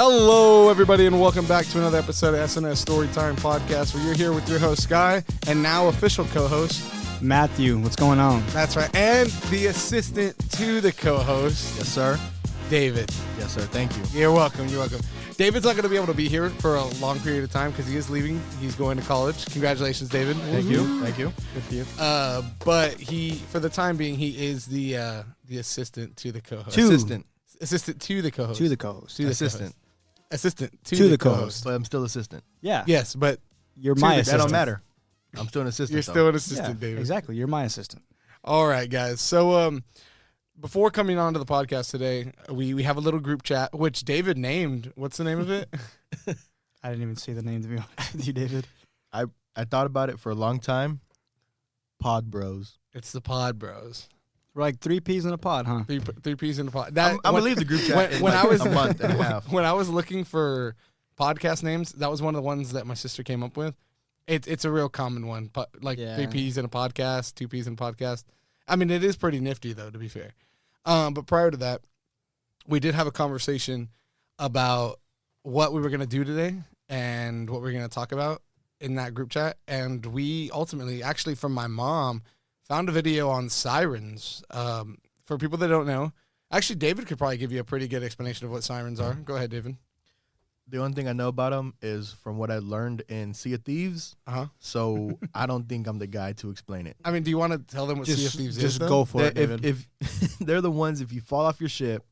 Hello, everybody, and welcome back to another episode of S&amp Storytime Podcast, where you're here with your host, Sky, and now official co-host, Matthew. What's going on? That's right, and the assistant to the co-host. Yes, sir. David. Yes, sir. Thank you. You're welcome. You're welcome. David's not going to be able to be here for a long period of time because he is leaving. He's going to college. Congratulations, David. Thank you. Thank you. Good for you. But he, for the time being, he is the assistant to the co-host. Assistant to the co-host. To the co-host. To the Assistant. co-host. Assistant to the co-host. But I'm still assistant. Yeah. Yes, but You're my That assistant. don't matter. I'm still an assistant. you're though. still an assistant, Yeah, David. exactly. You're my assistant. All right, guys. So before coming on to the podcast today, we have a little group chat, which David named. What's the name of it? I didn't even see the name, to be honest with you, David. I thought about it for a long time. Pod Bros. It's the Pod Bros. We're like 3 peas in a pod, huh? Three P's in the pod. I'm going to leave the group chat in like a month and a half. When I was looking for podcast names, that was one of the ones that my sister came up with. It's a real common one, like Yeah. 3 P's in a podcast, 2 P's in a podcast. I mean, it is pretty nifty, though, to be fair. But prior to that, we did have a conversation about what we were going to do today and what we were going to talk about in that group chat. And we ultimately, actually from my mom, found a video on sirens. For people that don't know, actually, David could probably give you a pretty good explanation of what sirens are. Go ahead, David. The only thing I know about them is from what I learned in Sea of Thieves. So I don't think I'm the guy to explain it. I mean, do you want to tell them what Sea of Thieves is? Just though? go for it, David. If they're the ones, if you fall off your ship,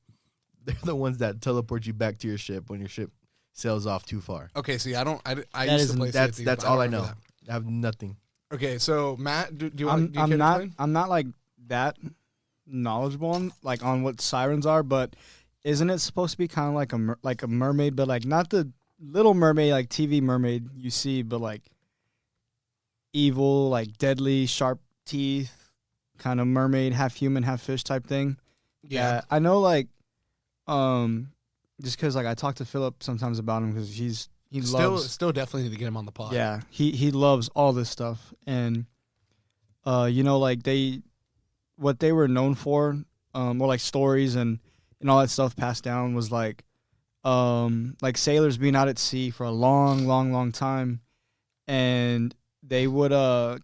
they're the ones that teleport you back to your ship when your ship sails off too far. Okay, see, I That used to play Sea of That's Thieves, that's but all I don't know. remember I have nothing. that. Okay, so Matt, do you want? I'm to not. explain? I'm not like that knowledgeable on what sirens are, but isn't it supposed to be kind of like a mermaid, but like not the Little Mermaid, like TV mermaid you see, but like evil, like deadly, sharp teeth, kind of mermaid, half human, half fish type thing. Yeah. I know, like, just because like I talk to Philip sometimes about him because he loves. Still definitely need to get him on the pod. Yeah, he loves all this stuff, and like what they were known for, more like stories and all that stuff passed down was like sailors being out at sea for a long time, and they would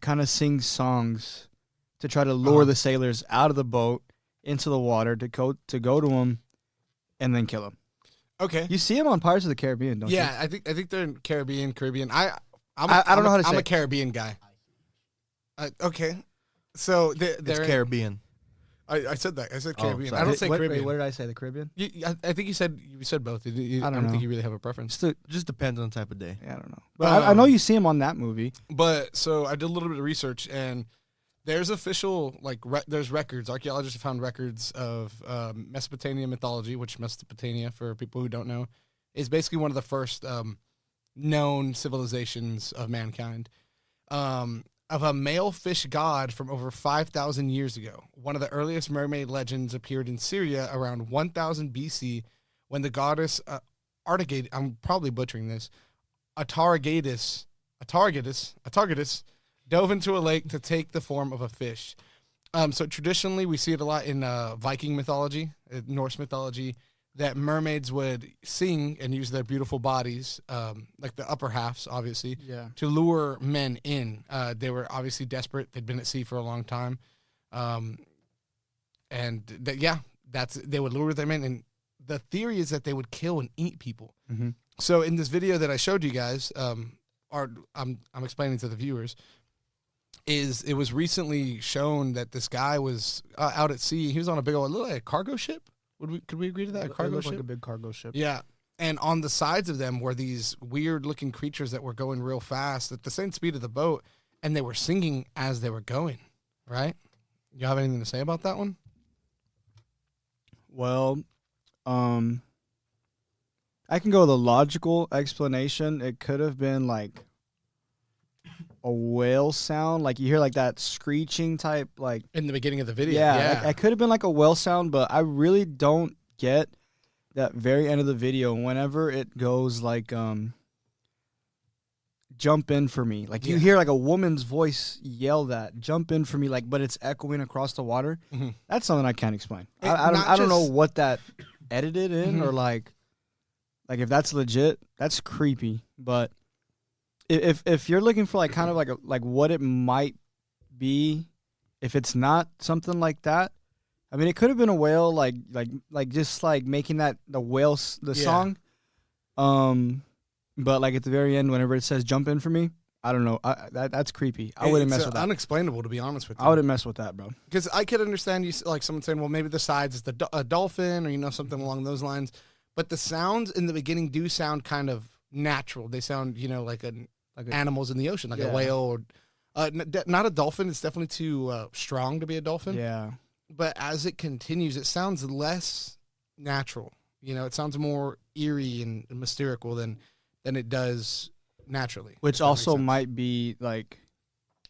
kind of sing songs to try to lure the sailors out of the boat into the water to go to them, and then kill them. Okay. You see them on Pirates of the Caribbean, don't you? Yeah, I think they're in Caribbean. I don't know how to say I'm a it. Caribbean guy. Okay. So It's they're Caribbean. I said that. I said Oh, Caribbean. sorry. I don't say Wait, Caribbean. what did I say? The Caribbean? I think you said both. I don't don't know. think you really have a preference. Just depends on the type of day. Yeah, I don't know. But I know you see him on that movie. But so I did a little bit of research, and there's official there's records. Archaeologists have found records of Mesopotamian mythology, which Mesopotamia, for people who don't know, is basically one of the first known civilizations of mankind. Of a male fish god from over 5,000 years ago. One of the earliest mermaid legends appeared in Syria around 1000 BC when the goddess Artagadis, I'm probably butchering this, Atargatis dove into a lake to take the form of a fish. So traditionally, we see it a lot in Viking mythology, Norse mythology, that mermaids would sing and use their beautiful bodies, like the upper halves, obviously, to lure men in. They were obviously desperate. They'd been at sea for a long time. They would lure them in. And the theory is that they would kill and eat people. Mm-hmm. So in this video that I showed you guys, I'm explaining to the viewers, it was recently shown that this guy was out at sea. He was on a big old, looked like a cargo ship. Could we agree to that? A cargo ship? Like a big cargo ship. Yeah. And on the sides of them were these weird-looking creatures that were going real fast at the same speed of the boat, and they were singing as they were going, right? You have anything to say about that one? Well, I can go with a logical explanation. It could have been like a whale sound, like you hear like that screeching type, like In the beginning of the video. yeah. It could have been like a whale sound, but I really don't get that very end of the video whenever it goes like jump in for me, like you hear like a woman's voice yell that jump in for me, like, but it's echoing across the water. That's something I can't explain. I don't know what that edited in or like Like if that's legit, that's creepy. But if you're looking for like kind of like what it might be, if it's not something like that, I mean, it could have been a whale, like just like making that the whale the song. But like at the very end, whenever it says "jump in for me," I don't know. That's creepy. I wouldn't mess with that. Unexplainable, to be honest with you. I wouldn't mess with that, bro. Because I could understand you like someone saying, "Well, maybe the sides is a dolphin," or something along those lines. But the sounds in the beginning do sound kind of natural. They sound like animals in the ocean, like a whale or not a dolphin. It's definitely too strong to be a dolphin. Yeah. But as it continues, it sounds less natural. It sounds more eerie and mystical than it does naturally. Which also might be like,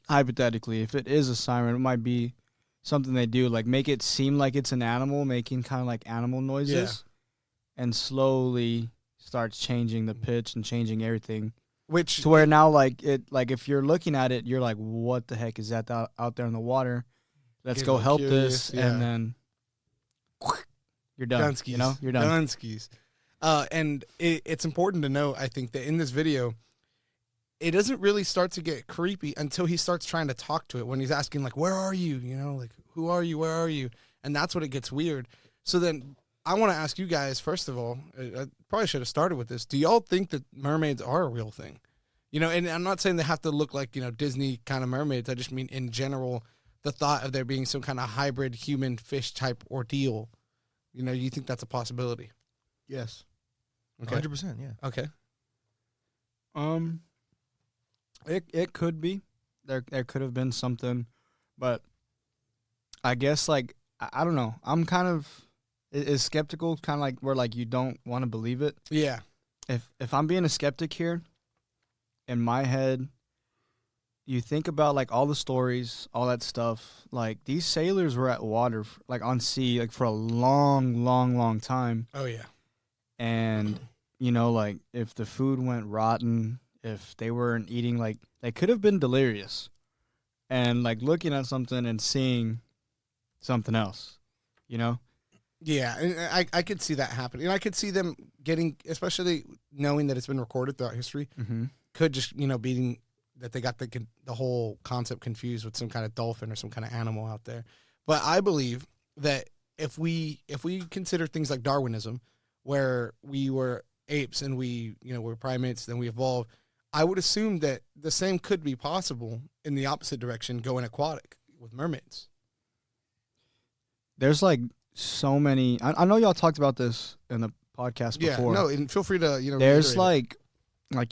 hypothetically, if it is a siren, it might be something they do, like make it seem like it's an animal, making kind of like animal noises, and slowly starts changing the pitch and changing everything. Which to where now, like if you're looking at it, you're like, what the heck is that out there in the water? Let's go help this, and then you're done. Dunskies. You're done. Dunskies. And it's important to know, I think, that in this video, it doesn't really start to get creepy until he starts trying to talk to it. When he's asking, like, where are you? Like, who are you? Where are you? And that's when it gets weird. So then I want to ask you guys, first of all, I probably should have started with this. Do y'all think that mermaids are a real thing? And I'm not saying they have to look like, Disney kind of mermaids. I just mean in general, the thought of there being some kind of hybrid human fish type ordeal. You think that's a possibility? Yes. Okay. 100%, yeah. Okay. It could be. There could have been something, but I guess like I don't know. I'm kind of is skeptical, kind of like where like you don't want to believe it. Yeah. If I'm being a skeptic here, in my head, you think about like all the stories, all that stuff. Like these sailors were at water, like on sea, like for a long, long, long time. Oh yeah. And like if the food went rotten, if they weren't eating, like they could have been delirious, and like looking at something and seeing something else, Yeah, and I could see that happening. And I could see them getting, especially knowing that it's been recorded throughout history, could just being that they got the whole concept confused with some kind of dolphin or some kind of animal out there. But I believe that if we consider things like Darwinism, where we were apes and we were primates, then we evolved, I would assume that the same could be possible in the opposite direction, going aquatic with mermaids. There's like so many. I know y'all talked about this in the podcast before. Yeah, no, and feel free to There's like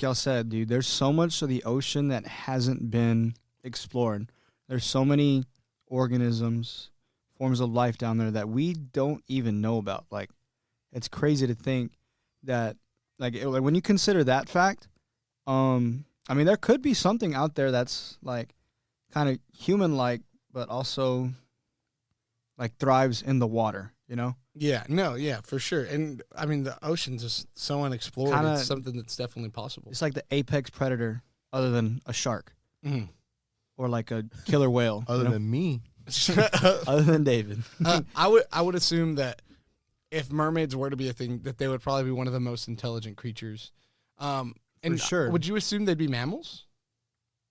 y'all said, dude. There's so much of the ocean that hasn't been explored. There's so many organisms, forms of life down there that we don't even know about. Like, it's crazy to think that, like when you consider that fact, I mean, there could be something out there that's like kind of human-like, but also like thrives in the water, Yeah, no, yeah, for sure. And I mean, the ocean's just so unexplored. It's something that's definitely possible. It's like the apex predator, other than a shark, or like a killer whale. Other than me, other than David. I would assume that if mermaids were to be a thing, that they would probably be one of the most intelligent creatures. And for sure. Would you assume they'd be mammals?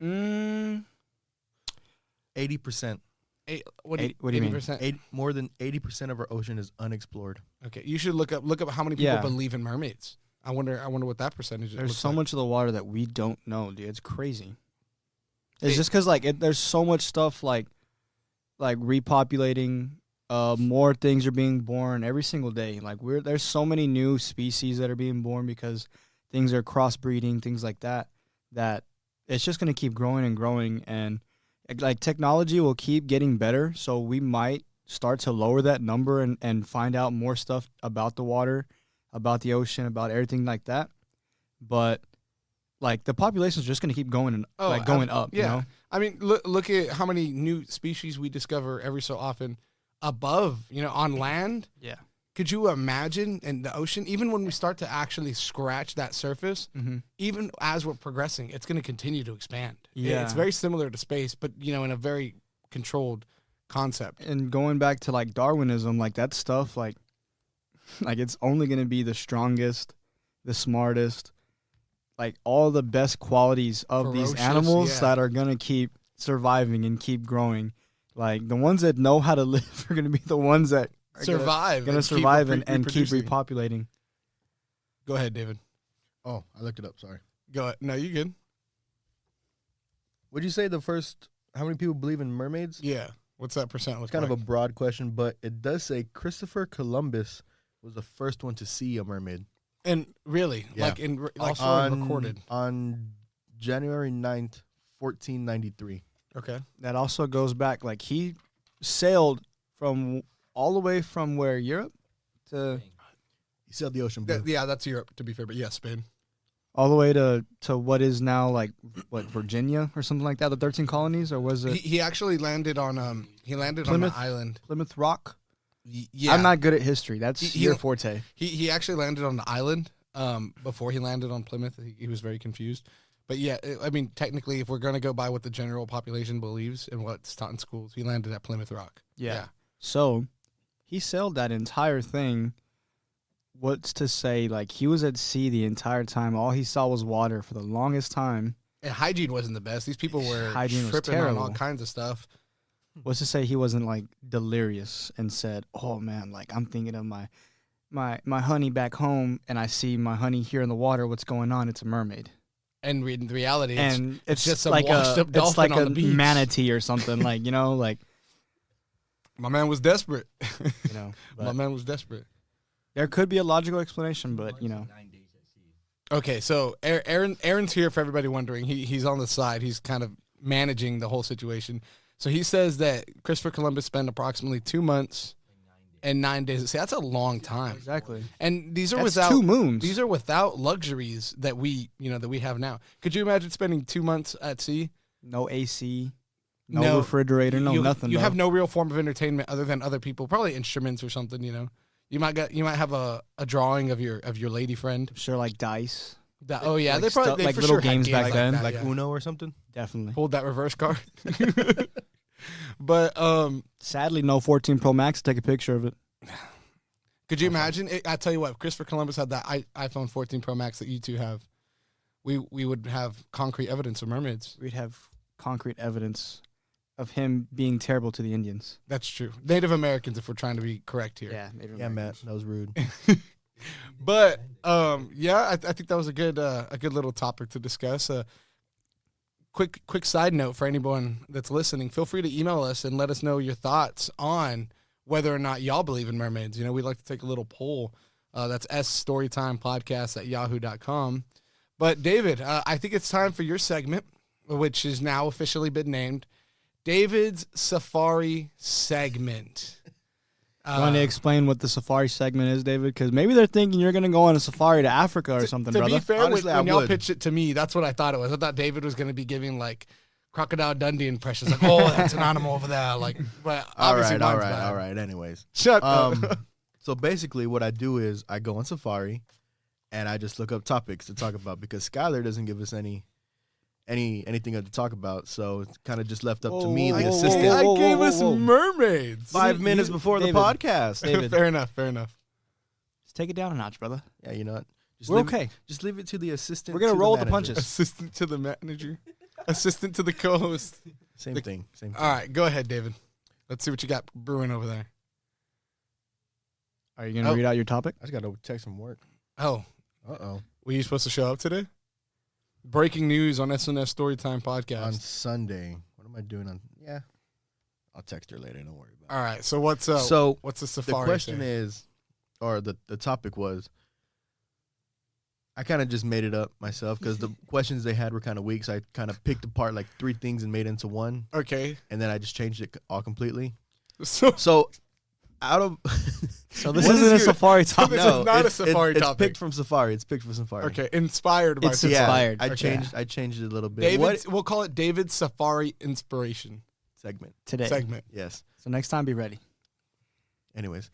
80%. What do you mean? More than 80% of our ocean is unexplored. Okay, you should look up how many people believe in mermaids. I wonder what that percentage is. There's so much of the water that we don't know, dude. It's crazy. It's just because like there's so much stuff like repopulating. More things are being born every single day. Like there's so many new species that are being born because things are crossbreeding, things like that. That it's just gonna keep growing and growing, and like technology will keep getting better. So we might start to lower that number and find out more stuff about the water, about the ocean, about everything like that. But like the population is just going to keep going and going up. Yeah, I mean, look at how many new species we discover every so often above, on land. Yeah. Could you imagine in the ocean, even when we start to actually scratch that surface, even as we're progressing, it's going to continue to expand. Yeah. It's very similar to space, but, in a very controlled concept. And going back to like Darwinism, like that stuff, like it's only going to be the strongest, the smartest, like all the best qualities of these animals that are gonna keep surviving and keep growing. Like the ones that know how to live are gonna be the ones that are gonna survive and keep repopulating. Go ahead, David. Oh, I looked it up. Sorry. Go ahead. No, you good. Would you say how many people believe in mermaids? Yeah. What's that percent? It's kind of a broad question, but it does say Christopher Columbus was the first one to see a mermaid. And really, yeah. recorded. On January 9th, 1493. Okay. That also goes back, like he sailed from all the way from where, Europe to... He sailed the ocean blue. Yeah, that's Europe, to be fair, but yeah, Spain. All the way to what is now like Virginia or something like that, the 13 colonies, or was it? He actually landed on Plymouth, on the island. Plymouth Rock. Yeah, I'm not good at history. That's your forte. He actually landed on the island before he landed on Plymouth. He was very confused. But yeah, I mean, technically, if we're going to go by what the general population believes and what's taught in schools, he landed at Plymouth Rock. Yeah. So he sailed that entire thing. What's to say, like, he was at sea the entire time. All he saw was water for the longest time. And hygiene wasn't the best. These people were tripping on all kinds of stuff. What's to say he wasn't, like, delirious and said, oh, man, like, I'm thinking of my honey back home, and I see my honey here in the water. What's going on? It's a mermaid. And in reality, it's just some like washed-up dolphin on the beach. Manatee or something, like, you know, like. My man was desperate. You know. My man was desperate. There could be a logical explanation, but, you know. Okay, so Aaron's here for everybody wondering. He's on the side. He's kind of managing the whole situation. So he says that Christopher Columbus spent approximately 2 months and 9 days at sea. That's a long time. Exactly. And these are That's without 2 moons. These are without luxuries that we have now. Could you imagine spending 2 months at sea? No AC, no refrigerator, nothing. You have no real form of entertainment other than other people, probably instruments or something, you know. You might have a drawing of your lady friend. I'm sure, like dice. Oh yeah, like they probably like for little sure games had back like then, that, like Uno or something. Definitely pulled that reverse card. But sadly, no 14 Pro Max to take a picture of it. Could you imagine? I tell you what, if Christopher Columbus had that iPhone 14 Pro Max that you two have, we would have concrete evidence of mermaids. We'd have concrete evidence of him being terrible to the Indians. That's true. Native Americans, if we're trying to be correct here. Yeah, Native Matt, Americans. that was rude. But I think that was a good little topic to discuss. Quick side note for anyone that's listening: feel free to email us and let us know your thoughts on whether or not y'all believe in mermaids. You know, we'd like to take a little poll. That's Storytime Podcast at yahoo.com. But David, I think it's time for your segment, which has now officially been named David's Safari Segment. You want to explain what the safari segment is, David? Because maybe they're thinking you're going to go on a safari to Africa or something, brother. To be fair, honestly, when y'all pitched it to me, that's what I thought it was. I thought David was going to be giving, like, Crocodile Dundee impressions. Like, oh, that's an animal over there. Like, but obviously all right. Anyways. Shut up. So basically what I do is I go on safari and I just look up topics to talk about because Skylar doesn't give us anything to talk about, so it's kind of just left up to me, the assistant. I gave us mermaids 5 minutes before David, the podcast. David. Fair enough. Just take it down a notch, brother. Yeah, you know what? We're okay. Just leave it to the assistant. We're going to roll the punches. Assistant to the manager. Assistant to the co-host. Same thing. All right, go ahead, David. Let's see what you got brewing over there. Are you going to read out your topic? I just got to text from work. Oh. Uh-oh. Were you supposed to show up today? Breaking news on S&S Storytime Podcast. On Sunday. What am I doing on... Yeah. I'll text her later. Don't worry about it. All right. So what's the safari? The question is, or the topic was, I kind of just made it up myself because the questions they had were kind of weak. So I kind of picked apart like 3 things and made it into one. Okay. And then I just changed it all completely. So out of... So this isn't a safari topic. This is not a safari topic. It's picked from Safari. Okay, inspired by Safari. Inspired. I changed it a little bit. We'll call it David's Safari Inspiration Segment. Today. Yes. So next time, be ready. Anyways.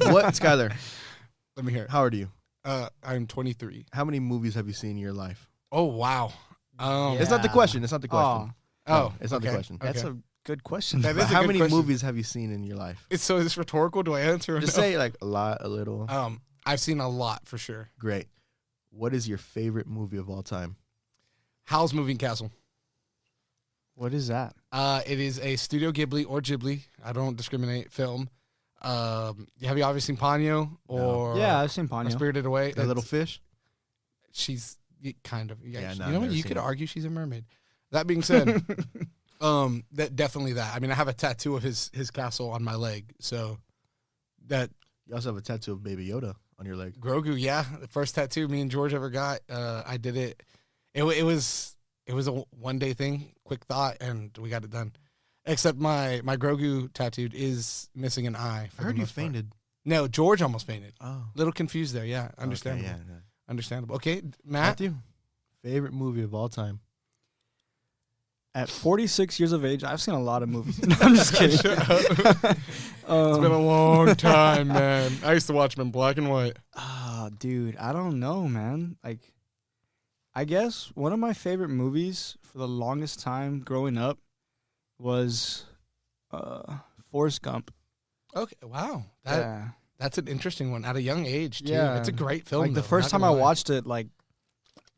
What, Skylar? Let me hear it. How old are you? I'm 23. How many movies have you seen in your life? Oh, wow. It's not the question. It's not the question. Oh. It's not the question. That's a good question. How many movies have you seen in your life? Is this rhetorical? Do I answer? Just say like a lot, a little. I've seen a lot for sure. Great. What is your favorite movie of all time? Howl's Moving Castle. What is that? It is a Studio Ghibli or Ghibli. I don't discriminate. Film. Have you ever seen Ponyo or Yeah, I've seen Ponyo. Spirited Away? The little fish. She's kind of. Yeah, Yeah, no, you I've know what? never You seen could it. argue she's a mermaid. That being said, that definitely that. I mean, I have a tattoo of his castle on my leg. So that You also have a tattoo of Baby Yoda on your leg. Grogu, yeah, the first tattoo me and George ever got. I did it. It was a one-day thing, quick thought, and we got it done. Except my Grogu tattooed is missing an eye. I heard you fainted. No, George almost fainted. Oh, Little confused there. Yeah, understandable. Okay, yeah. Understandable. Okay, Matt. Matthew, favorite movie of all time? At 46 years of age, I've seen a lot of movies. No, I'm just kidding. Shut up. It's been a long time, man. I used to watch them in black and white. Dude, I don't know, man. Like, I guess one of my favorite movies for the longest time growing up was Forrest Gump. Okay, wow. Yeah. That's an interesting one at a young age, too. Yeah. It's a great film. Like, the though, first not time I gonna lie. watched it, like,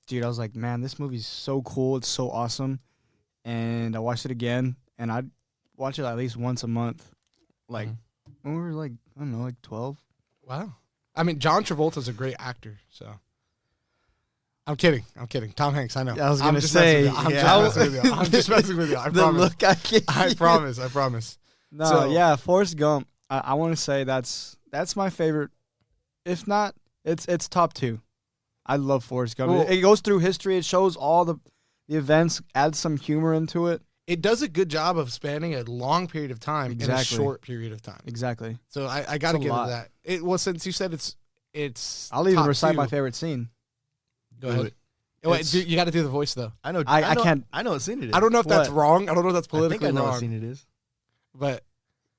dude, I was like, man, this movie's so cool. It's so awesome. And I watched it again, and I'd watch it at least once a month. Like, when we were, like, I don't know, like 12. Wow. I mean, John Travolta's a great actor, so. I'm kidding. Tom Hanks, I know. I was I'm gonna just say, messing with you. yeah. I'm just messing with you. I'm just messing with you. I The promise. look I gave I you. promise. No, So- yeah, Forrest Gump. I want to say that's my favorite. If not, it's top 2. I love Forrest Gump. Well- It goes through history. It shows all the events, adds some humor into it. It does a good job of spanning a long period of time in a Exactly. short period of time. Exactly. So I got to It's a give it lot. that. Well, since you said it's I'll even top recite 2, my favorite scene. Go Do ahead. it. Wait, you got to do the voice though. I know. I can't- I know what scene it is. I don't know if that's What? wrong. I don't know if that's I think politically I know what wrong. scene it is. But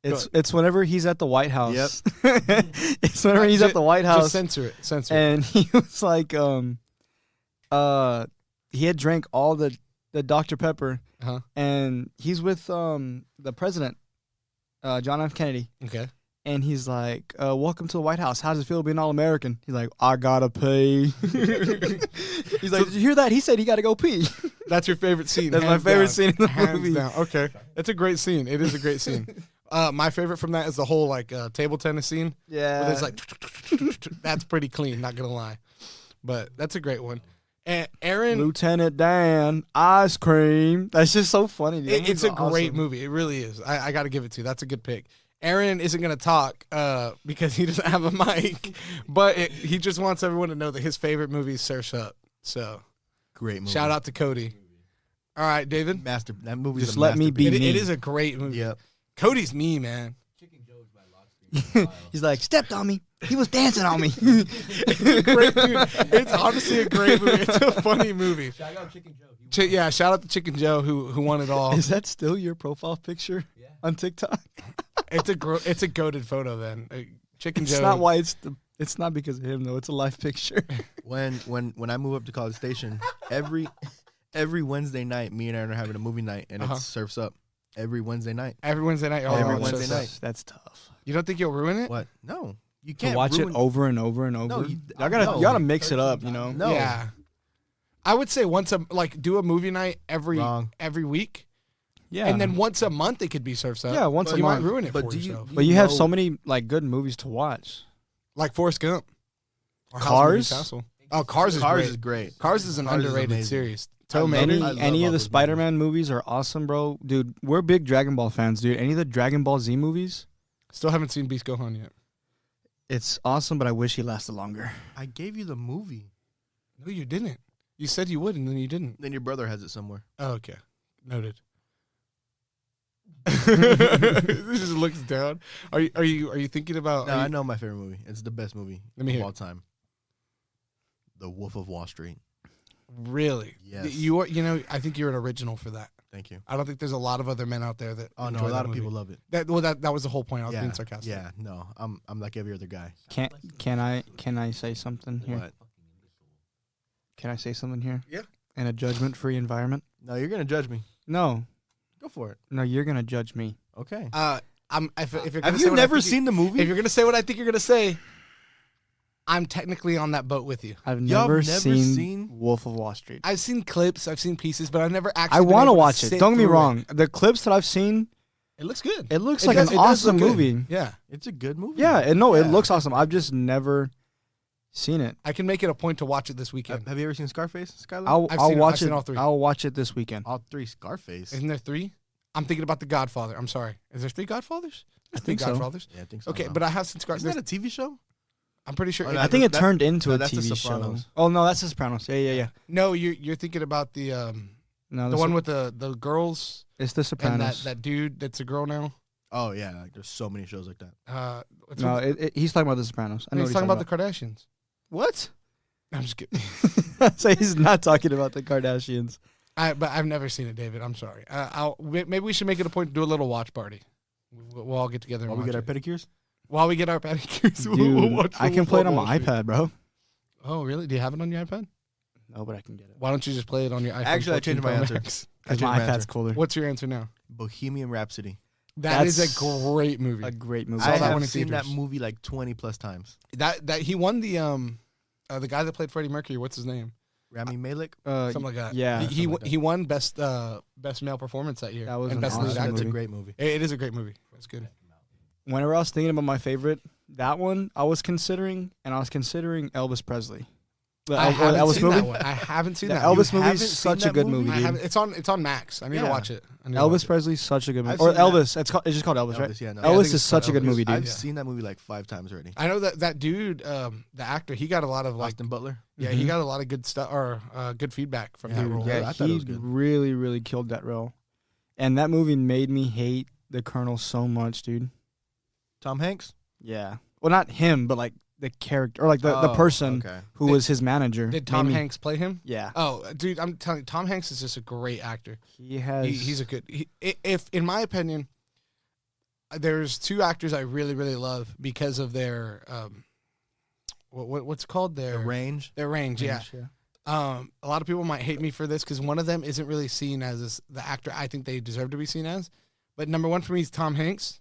It's whenever he's at the White House. It's whenever he's Ju- at the White just House, censor it. and he was like, he had drank all the Dr. Pepper, Uh-huh. and he's with the president, John F. Kennedy. Okay. And he's like, welcome to the White House. How does it feel being All-American? He's like, I gotta pay. He's like, did you hear that? He said he gotta go pee. That's your favorite scene. That's my hands favorite down. scene in the Hands movie. down. Okay. That's a great scene. It is a great scene. My favorite from that is the whole like table tennis scene. Yeah. Where there's like that's pretty clean, not gonna lie. But that's a great one. And Aaron, Lieutenant Dan, ice cream. That's just so funny. Dude. That it's a movie's great awesome. movie. It really is. I got to give it to you. That's a good pick. Aaron isn't going to talk because he doesn't have a mic, but he just wants everyone to know that his favorite movie is Surf's Up. So Great movie. shout out to Cody. All right, David. That movie's Just a let me be masterpiece. me. It is a great movie. Yep. Cody's me, man. He's like, stepped on me. He was dancing on me. Great dude. It's honestly a great movie. It's a funny movie. Shout out Chicken Joe. Yeah, shout out to Chicken Joe who won it all. Is that still your profile picture on TikTok? It's a goated photo then. Chicken It's Joe. not why it's not because of him though. It's a live picture. When I move up to College Station, every Wednesday night, me and Aaron are having a movie night, and Uh-huh. it Surfs Up every Wednesday night. Every Wednesday night. Every Oh, Wednesday so- night. That's tough. You don't think you'll ruin it? What? No, you To can't watch ruin- it over and over and over. No, you gotta mix it up. You know. No. Yeah. I would say do a movie night every Wrong. week. Yeah. And then once a month it could be Surf's Up. Yeah, once a you month. might ruin it But for do you- yourself. But you have know- so many like good movies to watch. Like Forrest Gump. Or House Cars? Moving Castle. Oh, Cars is Cars great. is great. Cars is an Cars is underrated amazing. series. I Toe love Mater. it. I love Any all of the those Spider-Man movies are awesome, bro. Dude, we're big Dragon Ball fans, dude. Any of the Dragon Ball Z movies, Still haven't seen Beast Gohan yet. it's awesome, but I wish he lasted longer. I gave you the movie. No, you didn't. You said you would, and then you didn't. Then your brother has it somewhere. Oh, okay. Noted. This just looks down. Are you thinking about? No, are you- I know my favorite movie. It's the best movie Let me of hear all it. time. The Wolf of Wall Street. Really? Yes. You are. You know, I think you're an original for that. Thank you. I don't think there's a lot of other men out there that. Oh no, enjoy a lot that of movie. people love it. That was the whole point. I was Yeah, being sarcastic. yeah. No, I'm like every other guy. Can I say something here? What? Can I say something here? Yeah. In a judgment-free environment? No, you're gonna judge me. No, Go for it. no, you're gonna judge me. Okay. If you're gonna Have say you what I never think seen the movie? If you're gonna say what I think you're gonna say, I'm technically on that boat with you. I've Y'all never never seen seen- Wolf of Wall Street. I've seen clips, I've seen pieces, but I've never actually. I want to watch it. Don't get me wrong. The clips that I've seen, It looks good. it looks It like does- an it does awesome look good. movie. Yeah, It's a good movie. Yeah, and no, it Yeah. looks awesome. I've just never seen it. I can make it a point to watch it this weekend. Have you ever seen Scarface, Skylar? I'll watch I've seen it. all 3. I'll watch it this weekend. All 3 Scarface. Isn't there 3? I'm thinking about The Godfather. I'm sorry. Is there 3 Godfathers? There's 3 think so. Godfathers. Yeah, I think so. Okay, but I have seen Scarface. Isn't that a TV show? I'm pretty sure. Oh, no, I think it that- turned into no, a that's The TV show. Sopranos. Oh no, that's The Sopranos. Yeah. No, you're thinking about the No, the one with the girls it's The and Sopranos. that dude that's a girl now. Oh yeah, like, there's so many shows like that. No, he's talking about The Sopranos. I know he's what talking about the Kardashians. what? I'm just kidding. So he's not talking about the Kardashians. But I've never seen it, David. I'm sorry. Maybe we should make it a point to do a little watch party. We'll all get together and While we watch get our it. pedicures. While we get our pedicures, Dude, we'll watch I the can play it on Wolf of my Wall Street. iPad, bro. Oh, really? Do you have it on your iPad? No, but I can get it. Why don't you just play it on your iPhone? Actually, I changed 14 my Pro answer. Max? Because my iPad's cooler. What's your answer now? Bohemian Rhapsody. That is That's a great movie. A great movie. Saw I that one have in seen that theaters. movie like 20 plus times. That he won the guy that played Freddie Mercury. What's his name? Rami Malek. Something like that. Yeah, he something like that. he won best male performance that year. That was and an best awesome lead actor. That's a movie. great movie. It is a great movie. It's good. Whenever I was thinking about my favorite, that one I was considering, and I was considering Elvis Presley. The I haven't Elvis seen movie. that one. I haven't seen The that. Elvis You movie haven't is seen such a that good movie? movie, I dude. haven't. It's on Max. I need to Yeah. watch it. I need to watch Elvis it. Presley's such a good movie. I've Or seen that. Elvis. It's just called Elvis, right? Elvis, yeah, no. Yeah, I Elvis think is it's such a called good Elvis. movie, dude. I've Yeah. seen that movie like 5 times already. I know that dude, the actor, he got a lot of like. Austin Butler. Yeah, he got a lot of good stuff or good feedback from that Dude, role. yeah. Yeah, I thought it he was good. really, really killed that role. And that movie made me hate the Colonel so much, dude. Tom Hanks. Yeah. Well, not him, but like the character, or like the Oh, person Okay. who was his manager. Did Tom made me- Hanks play him? Yeah. Oh, dude, I'm telling you, Tom Hanks is just a great actor. He has. He's a good. If in my opinion, there's 2 actors I really really love because of their what's called The their Range. their range. Yeah. A lot of people might hate me for this because one of them isn't really seen as the actor I think they deserve to be seen as. But number 1 for me is Tom Hanks,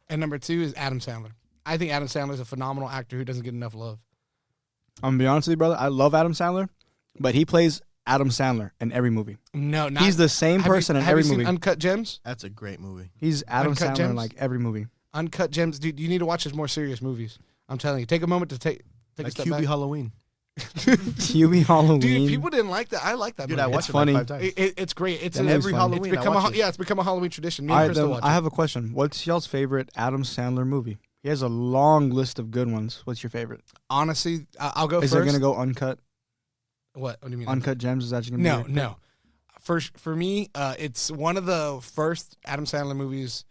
and number 2 is Adam Sandler. I think Adam Sandler is a phenomenal actor who doesn't get enough love. I'm gonna be honest with you, brother. I love Adam Sandler, but he plays Adam Sandler in every movie. No, not He's the same person in every Have you movie. seen Uncut Gems? That's a great movie. He's Adam Uncut Sandler in Gems? like every movie. Uncut Gems, dude. You need to watch his more serious movies. I'm telling you. Take a moment to take a Like step QB back. Halloween. QB Halloween. Dude, people didn't like that. I like that Dude, movie. I watched it funny. like 5 times. It's great. It's That an movie's Every funny. Halloween, It's become I watch it. it's become a Halloween tradition. Me All and right, Crystal then, watch I it. have a question. What's y'all's favorite Adam Sandler movie? He has a long list of good ones. What's your favorite? Honestly, I'll go Is first. it gonna go uncut? What do you mean? Uncut Gems is actually gonna be No. For me, it's one of the first Adam Sandler movies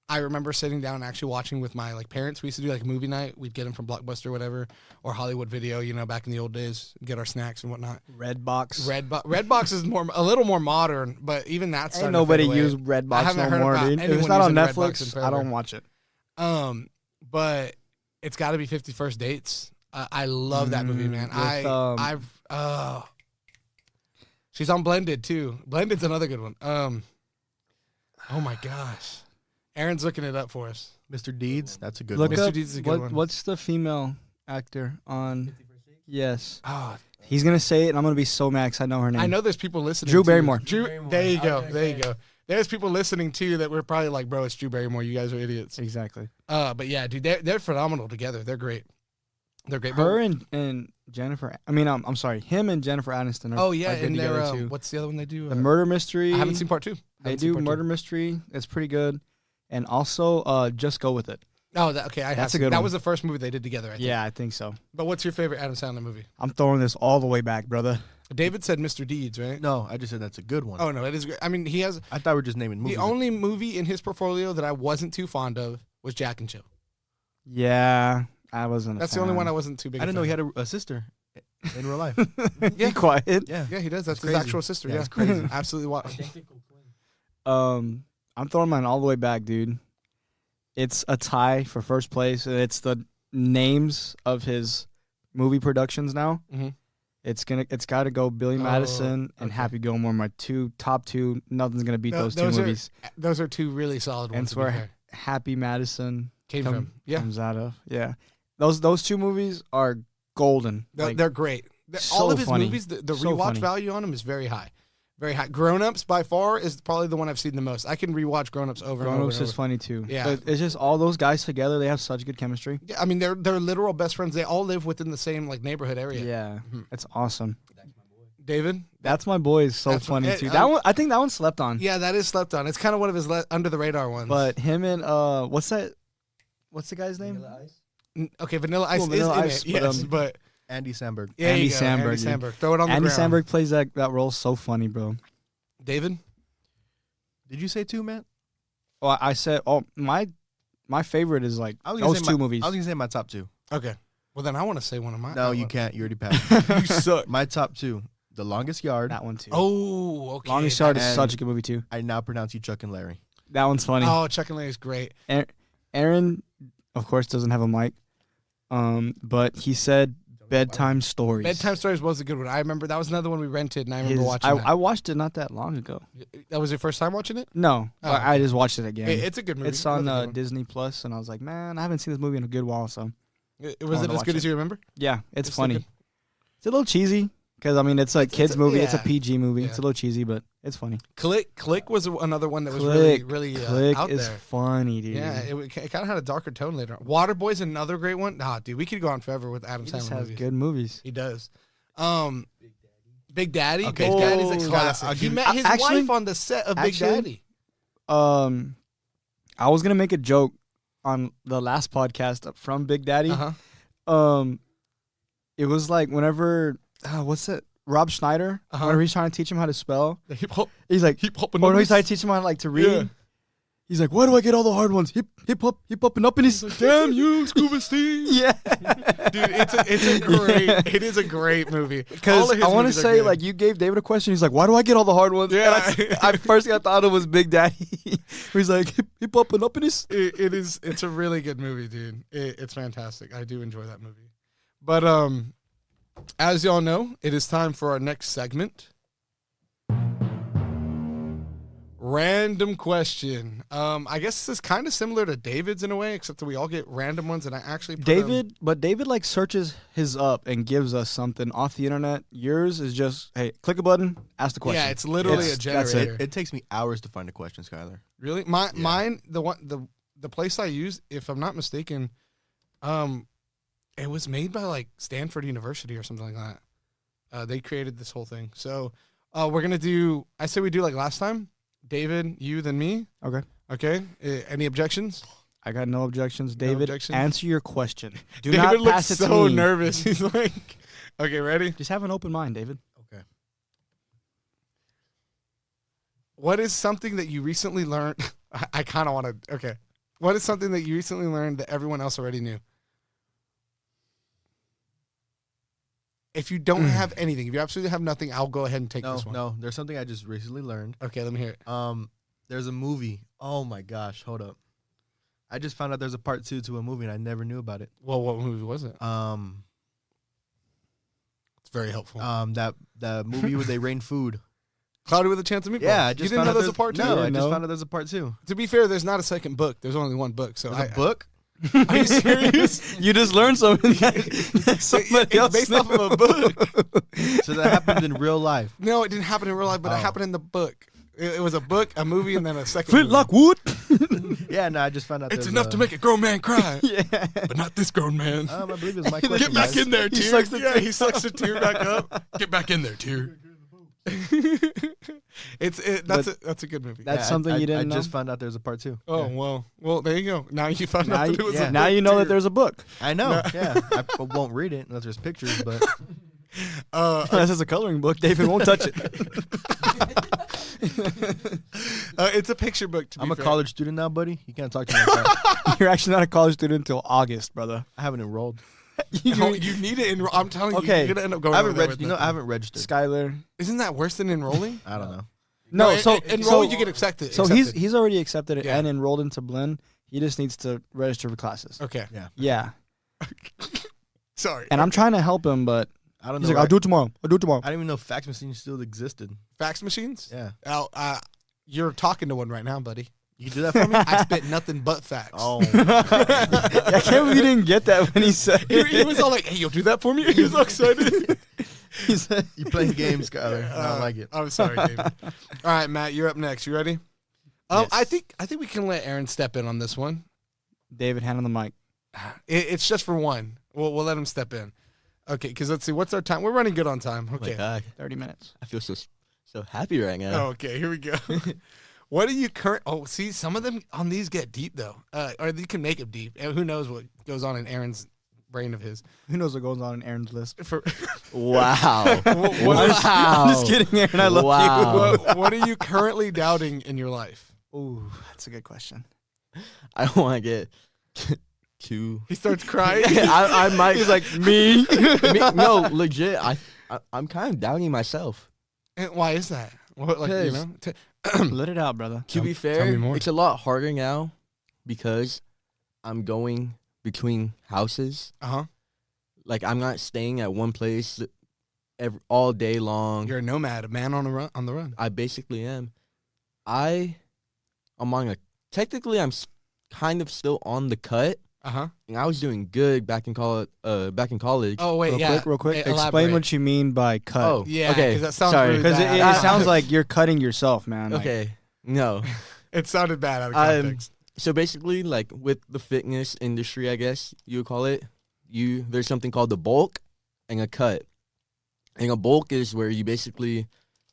I remember sitting down and actually watching with my parents. We used to do a movie night. We'd get them from Blockbuster or whatever, or Hollywood Video. Back in the old days, get our snacks and whatnot. Redbox. Redbox is a little more modern, but even that's Ain't nobody use Redbox I haven't no heard more, about dude. If anyone it's not on using Redbox in Netflix, forever. I don't watch it. But it's got to be 50 First Dates. I love that movie, man. With, She's on Blended too. Blended's another good one. Oh my gosh, Aaron's looking it up for us. Mr. Deeds. That's a good Look one. Mr. up Deeds is a good one. what's the female actor on? Yes, Oh, he's gonna say it, and I'm gonna be so mad because I know her name. I know there's people listening. Drew too. Barrymore. There you go. There you go. There's people listening too that we're probably like, bro, it's Drew Barrymore. You guys are idiots. Exactly. But yeah, dude, they're phenomenal together. They're great. They're great. Her and Jennifer. I mean, I'm sorry. Him and Jennifer Aniston. Are, Oh yeah, are good and they're together too. what's the other one they do? The murder mystery. I haven't seen part 2. They do murder mystery. It's pretty good, and also Just Go With It. Oh, okay. That's a good That one. was the first movie they did together. I think. Yeah, I think so. But what's your favorite Adam Sandler movie? I'm throwing this all the way back, brother. David said Mr. Deeds, right? No, I just said that's a good one. Oh no, it is great. I mean, he has I thought we were just naming movies. the only movie in his portfolio that I wasn't too fond of was Jack and Jill. Yeah, I wasn't. That's the only one I wasn't too big. I didn't know he had a sister in real life. Be quiet. Yeah. Yeah, he does. That's his crazy. actual sister. Yeah, Yeah, it's crazy. Absolutely wild. I'm throwing mine all the way back, dude. It's a tie for first place. It's the names of his movie productions now. Mm-hmm. It's got to go Billy Madison and okay. Happy Gilmore, my top two. Nothing's gonna beat those two movies. Those are two really solid And ones. it's where Happy Madison came from. Yeah, comes out of. Yeah, those two movies are golden. They're great. So all of his funny. movies, the So rewatch funny. value on them is very high. Very high. Grown Ups by far is probably the one I've seen the most. I can rewatch Grown Ups over and over. Grown Ups and is over. funny too. Yeah. But it's just all those guys together. They have such good chemistry. Yeah, I mean, they're literal best friends. They all live within the same like neighborhood area. Yeah, it's awesome. David? That's my boy is so That's funny what- too. That one, I think that one slept on. Yeah, that is slept on. It's kind of one of his under the radar ones. But him and what's that? What's the guy's name? Okay, Vanilla Ice Well, Vanilla is in Ice, it. Yes, but, but Andy Samberg. yeah, Andy you go, Samberg, Andy dude. Samberg. Throw it on Andy the ground. Samberg plays that role so funny, bro. David? Did you say 2, Matt? Oh, I said, my favorite is like I was gonna those say two my, movies. I was gonna say my top 2. Okay. Well, then I want to say one of mine. No, you can't. You already passed. You suck. My top 2: The Longest Yard. That one too. Oh, okay. Longest Yard is And- such a good movie too. I now pronounce you Chuck and Larry. That one's funny. Oh, Chuck and Larry is great. Aaron, of course, doesn't have a mic, but he said bedtime stories. Bedtime Stories was a good one. I remember that was another one we rented, and I remember watching that. I watched it not that long ago. That was your first time watching it? No, Oh, I just watched it again. It's a good movie. It's on Another good one. Disney Plus, and I was like, man, I haven't seen this movie in a good while. So Was wanna it as watch good it. as you remember? yeah, it's Still funny. good? It's a little cheesy because I mean it's a kids movie. It's a yeah. PG movie. It's Yeah. a little cheesy, but it's funny. Click was another one that was Click, really Click out is there. funny, dude. Yeah, it kind of had a darker tone later on. Waterboy's another great one. Nah, dude, we could go on forever with Adam he Sandler just has movies. good movies. He does. Big Daddy. Okay. Big Daddy's a Oh, classic. I'll He give- met his actually- wife on the set of Big actually- Daddy. I was gonna make a joke on the last podcast from Big Daddy. Uh-huh. It was like whenever what's it? Rob Schneider. Uh-huh. Whenever he's trying to teach him how to spell, The hip hop. he's like, Hip hop. oh no, he's trying to teach him how to read. Yeah. He's like, why do I get all the hard ones? Hip hop and up, and he's like, Damn you, Scuba Steve. yeah. Dude, it is a great movie. Because All of his I want to movies are say, good. like, you gave David a question. He's like, why do I get all the hard ones? Yeah. And I first I thought it was Big Daddy. He's like, hip hop and up, and he's it's a really good movie, dude. It's fantastic. I do enjoy that movie. But as y'all know, it is time for our next segment. Random question. I guess this is kind of similar to David's in a way, except that we all get random ones, and I actually put David like searches his up and gives us something off the internet. Yours is just, hey, click a button, ask the question. Yeah, it's literally a That's generator. It takes me hours to find a question, Skylar. Really? Mine, the place I use, if I'm not mistaken, it was made by like Stanford University or something like that. They created this whole thing. So we're gonna do. I say we do like last time. David, you, then me. Okay. Okay. Any objections? I got no objections. David, objections? answer your question. Do David not looks pass it so to me. nervous. He's like, okay, ready? Just have an open mind, David. Okay. What is something that you recently learned? I kind of want to. Okay. What is something that you recently learned that everyone else already knew? If you don't have anything, if you absolutely have nothing, I'll go ahead and take this one. No, there's something I just recently learned. Okay, let me hear it. There's a movie. Oh my gosh, hold up. I just found out there's a part 2 to a movie and I never knew about it. Well, what movie was it? It's very helpful. That movie where they rain food. Cloudy with a Chance of Meatballs. Yeah, I you just didn't found know out there's a part two? No, I No. just found out there's a part 2. To be fair, there's not a second book. There's only one book. So There's a book? Are you serious? You just learned something. It's based off of a book. So that happened in real life. No, it didn't happen in real life, but it Oh. happened in the book. It was a book, a movie, and then a second Flintlock movie. Wood. Yeah, no, I just found out It's there's enough to make a grown man cry, Yeah. but not this grown man. I believe it was my question. Get back guys. in there, He tear. sucks the Yeah, tear he sucks the tear back up. Get back in there, tear. That's a good movie. That's something you didn't know? I just found out there's a part 2. Oh well, there you go. Now you found out that it was a Now book, you know that too. there's a book. I know. Yeah, I won't read it unless there's pictures. But This is a coloring book. David won't touch it. It's a picture book. To be I'm a fair. college student now, buddy. You can't talk to me like that. You're actually not a college student until August, brother. I haven't enrolled. You need to enroll. I'm telling you, Okay. you're gonna end up going. I haven't over there registered. with I nothing. haven't registered. Skylar. Isn't that worse than enrolling? I don't know. No, so enroll, you get accepted. So he's already accepted it Yeah. and enrolled into Blinn. He just needs to register for classes. okay. Yeah. Sorry. And I'm trying to help him, but I don't he's know. like, I'll do it tomorrow. I didn't even know fax machines still existed. Fax machines. Yeah. You're talking to one right now, buddy. You can do that for me? I spit nothing but facts. Oh. I can't believe you didn't get that when he said He was all like, "Hey, you'll do that for me." He was all excited. he said, You playing games, Skyler. I don't like it. I'm sorry, David. All right, Matt, you're up next. You ready? Yes. I think we can let Aaron step in on this one. David, hand on the mic. It's just for one. We'll let him step in. Okay, because let's see. What's our time? We're running good on time. Oh my Okay. God. 30 minutes. I feel so happy right now. Oh, okay, here we go. What are you current? Oh, see, some of them on these get deep though, or you can make them deep. And who knows what goes on in Aaron's brain of his? Who knows what goes on in Aaron's list? For Wow. I'm just kidding, Aaron. I love Wow. what are you currently doubting in your life? you. Ooh, that's a good question. I don't want to get too. He starts crying. I might. He's like, me? No, legit. I'm kind of doubting myself. And why is that? What, like, you know? Let it out, brother. To be tell me fair, more. it's a lot harder now because I'm going between houses. Uh-huh. Like I'm not staying at one place all day long. You're a nomad, a man on the run. I basically am. I'm technically I'm kind of still on the cut. Uh-huh. And I was doing good back in college. Oh, wait, Real quick. Explain elaborate. what you mean by cut. Oh, Yeah, okay. 'cause that sounds Sorry. really Because bad. it sounds like you're cutting yourself, man. Like, Okay. No. It sounded bad out of context. So basically, like with the fitness industry, I guess you would call it, there's something called the bulk and a cut. And a bulk is where you basically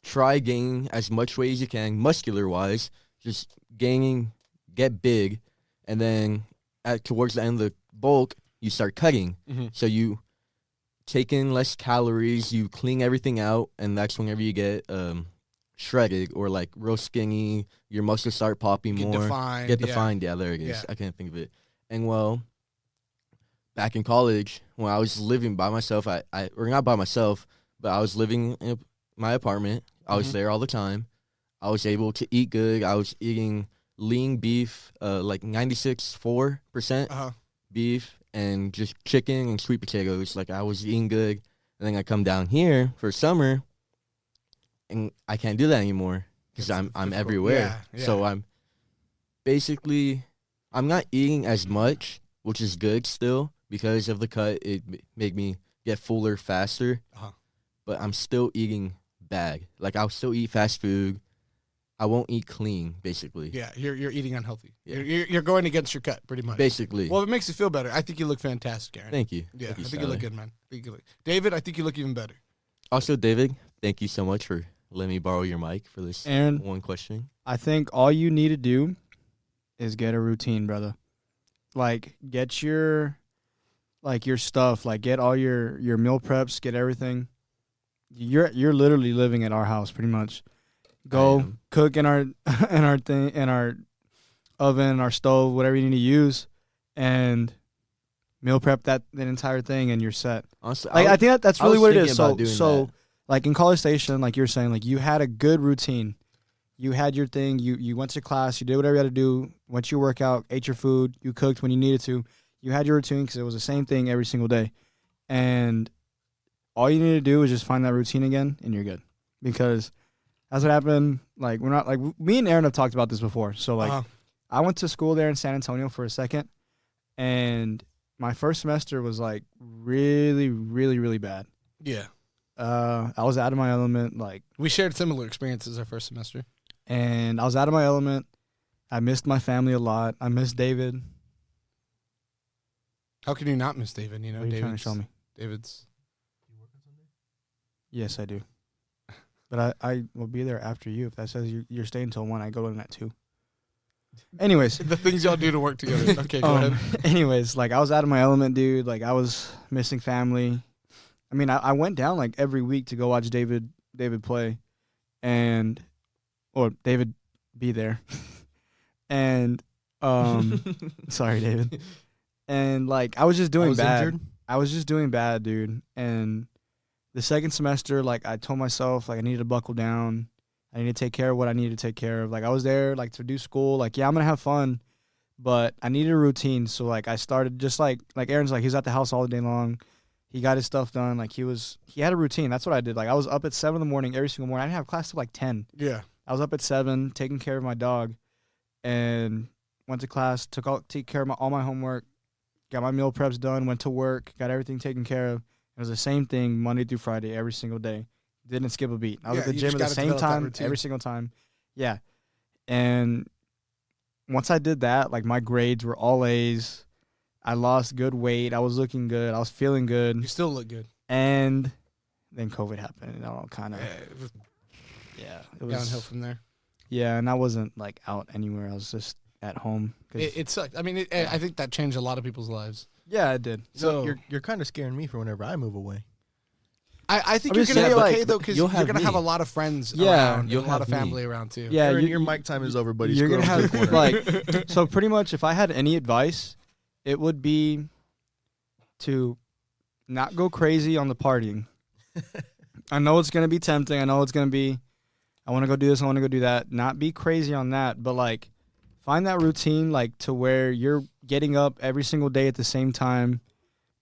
try gaining as much weight as you can, muscular wise, just get big, and then towards the end of the bulk, you start cutting. Mm-hmm. So you take in less calories, you clean everything out, and that's whenever you get shredded or like real skinny, your muscles start popping Get more. defined. Get yeah. defined, yeah, there it is. Yeah. I can't think of it. And well, back in college, when I was living by myself, or not by myself, but I was living in my apartment. I was Mhm. there all the time. I was able to eat good. I was eating lean beef, like 96.4% Uh-huh. beef, and just chicken and sweet potatoes. Like I was eating good. And then I come down here for summer, and I can't do that anymore because I'm difficult. everywhere. Yeah, So yeah. I'm not eating as much, which is good still because of the cut. It made me get fuller faster, Uh-huh. but I'm still eating bad. Like I'll still eat fast food. I won't eat clean, basically. Yeah, you're eating unhealthy. Yeah. You're going against your cut, pretty much. Basically. Well, if it makes you feel better, I think you look fantastic, Aaron. Thank you. Yeah, Thank I think you look Skyler. good, man. David, I think you look even better. Also, David, thank you so much for letting me borrow your mic for this Aaron, one question. I think all you need to do is get a routine, brother. Like, get your stuff. Like, get all your meal preps. Get everything. You're literally living at our house, pretty much. Go am. cook in our in our oven, our stove, whatever you need to use, and meal prep that entire thing, and you're set. Honestly, Like, I think that's I really was what it thinking is. about doing So that. like in College Station, like you're saying, like you had a good routine. You had your thing. You went to class. You did whatever you had to do. Went to your workout. Ate your food. You cooked when you needed to. You had your routine because it was the same thing every single day. And all you need to do is just find that routine again, and you're good. Because that's what happened. Like, we're not like me and Aaron have talked about this before. So like, Uh-huh. I went to school there in San Antonio for a second, and my first semester was like really, really, really bad. Yeah, I was out of my element, like, we shared similar experiences our first semester. and I was out of my element. I missed my family a lot. I missed David. How can you not miss David? You know, What are you trying to David's show me? David's. Yes, I do. But I will be there after you. If that says you're staying until 1, I go in at 2. Anyways. The things y'all do to work together. Okay, go ahead. Anyways, like, I was out of my element, dude. Like, I was missing family. I mean, I went down, like, every week to go watch David play. Or David be there. And, sorry, David. And, like, I was just doing bad. Injured. I was just doing bad, dude. And the second semester, like, I told myself, like, I needed to buckle down. I need to take care of what I needed to take care of. Like, I was there, like, to do school. Like, yeah, I'm going to have fun, but I needed a routine. So, like, I started just like Aaron's, like, he was at the house all day long. He got his stuff done. Like, he had a routine. That's what I did. Like, I was up at 7 in the morning every single morning. I didn't have class till, like, 10. Yeah. I was up at 7 taking care of my dog. and went to class, take care of all my homework, got my meal preps done, went to work, got everything taken care of. It was the same thing Monday through Friday, every single day. Didn't skip a beat. I was at the gym at the same time every single time. Yeah. And once I did that, like, my grades were all A's. I lost good weight. I was looking good. I was feeling good. You still look good. And then COVID happened, and all kind of it was downhill from there. Yeah, and I wasn't like out anywhere. I was just at home. It sucked. I mean, I think that changed a lot of people's lives. Yeah, it did. So you're kind of scaring me for whenever I move away. I think you're gonna be okay though, because you're gonna have a lot of friends around. You'll have a lot of family around too. Yeah, your mic time is over, buddy. You're gonna have like so pretty much. If I had any advice, it would be to not go crazy on the partying. I know it's gonna be tempting. I know it's gonna be. I want to go do this. I want to go do that. Not be crazy on that, but like find that routine, like to where you're getting up every single day at the same time.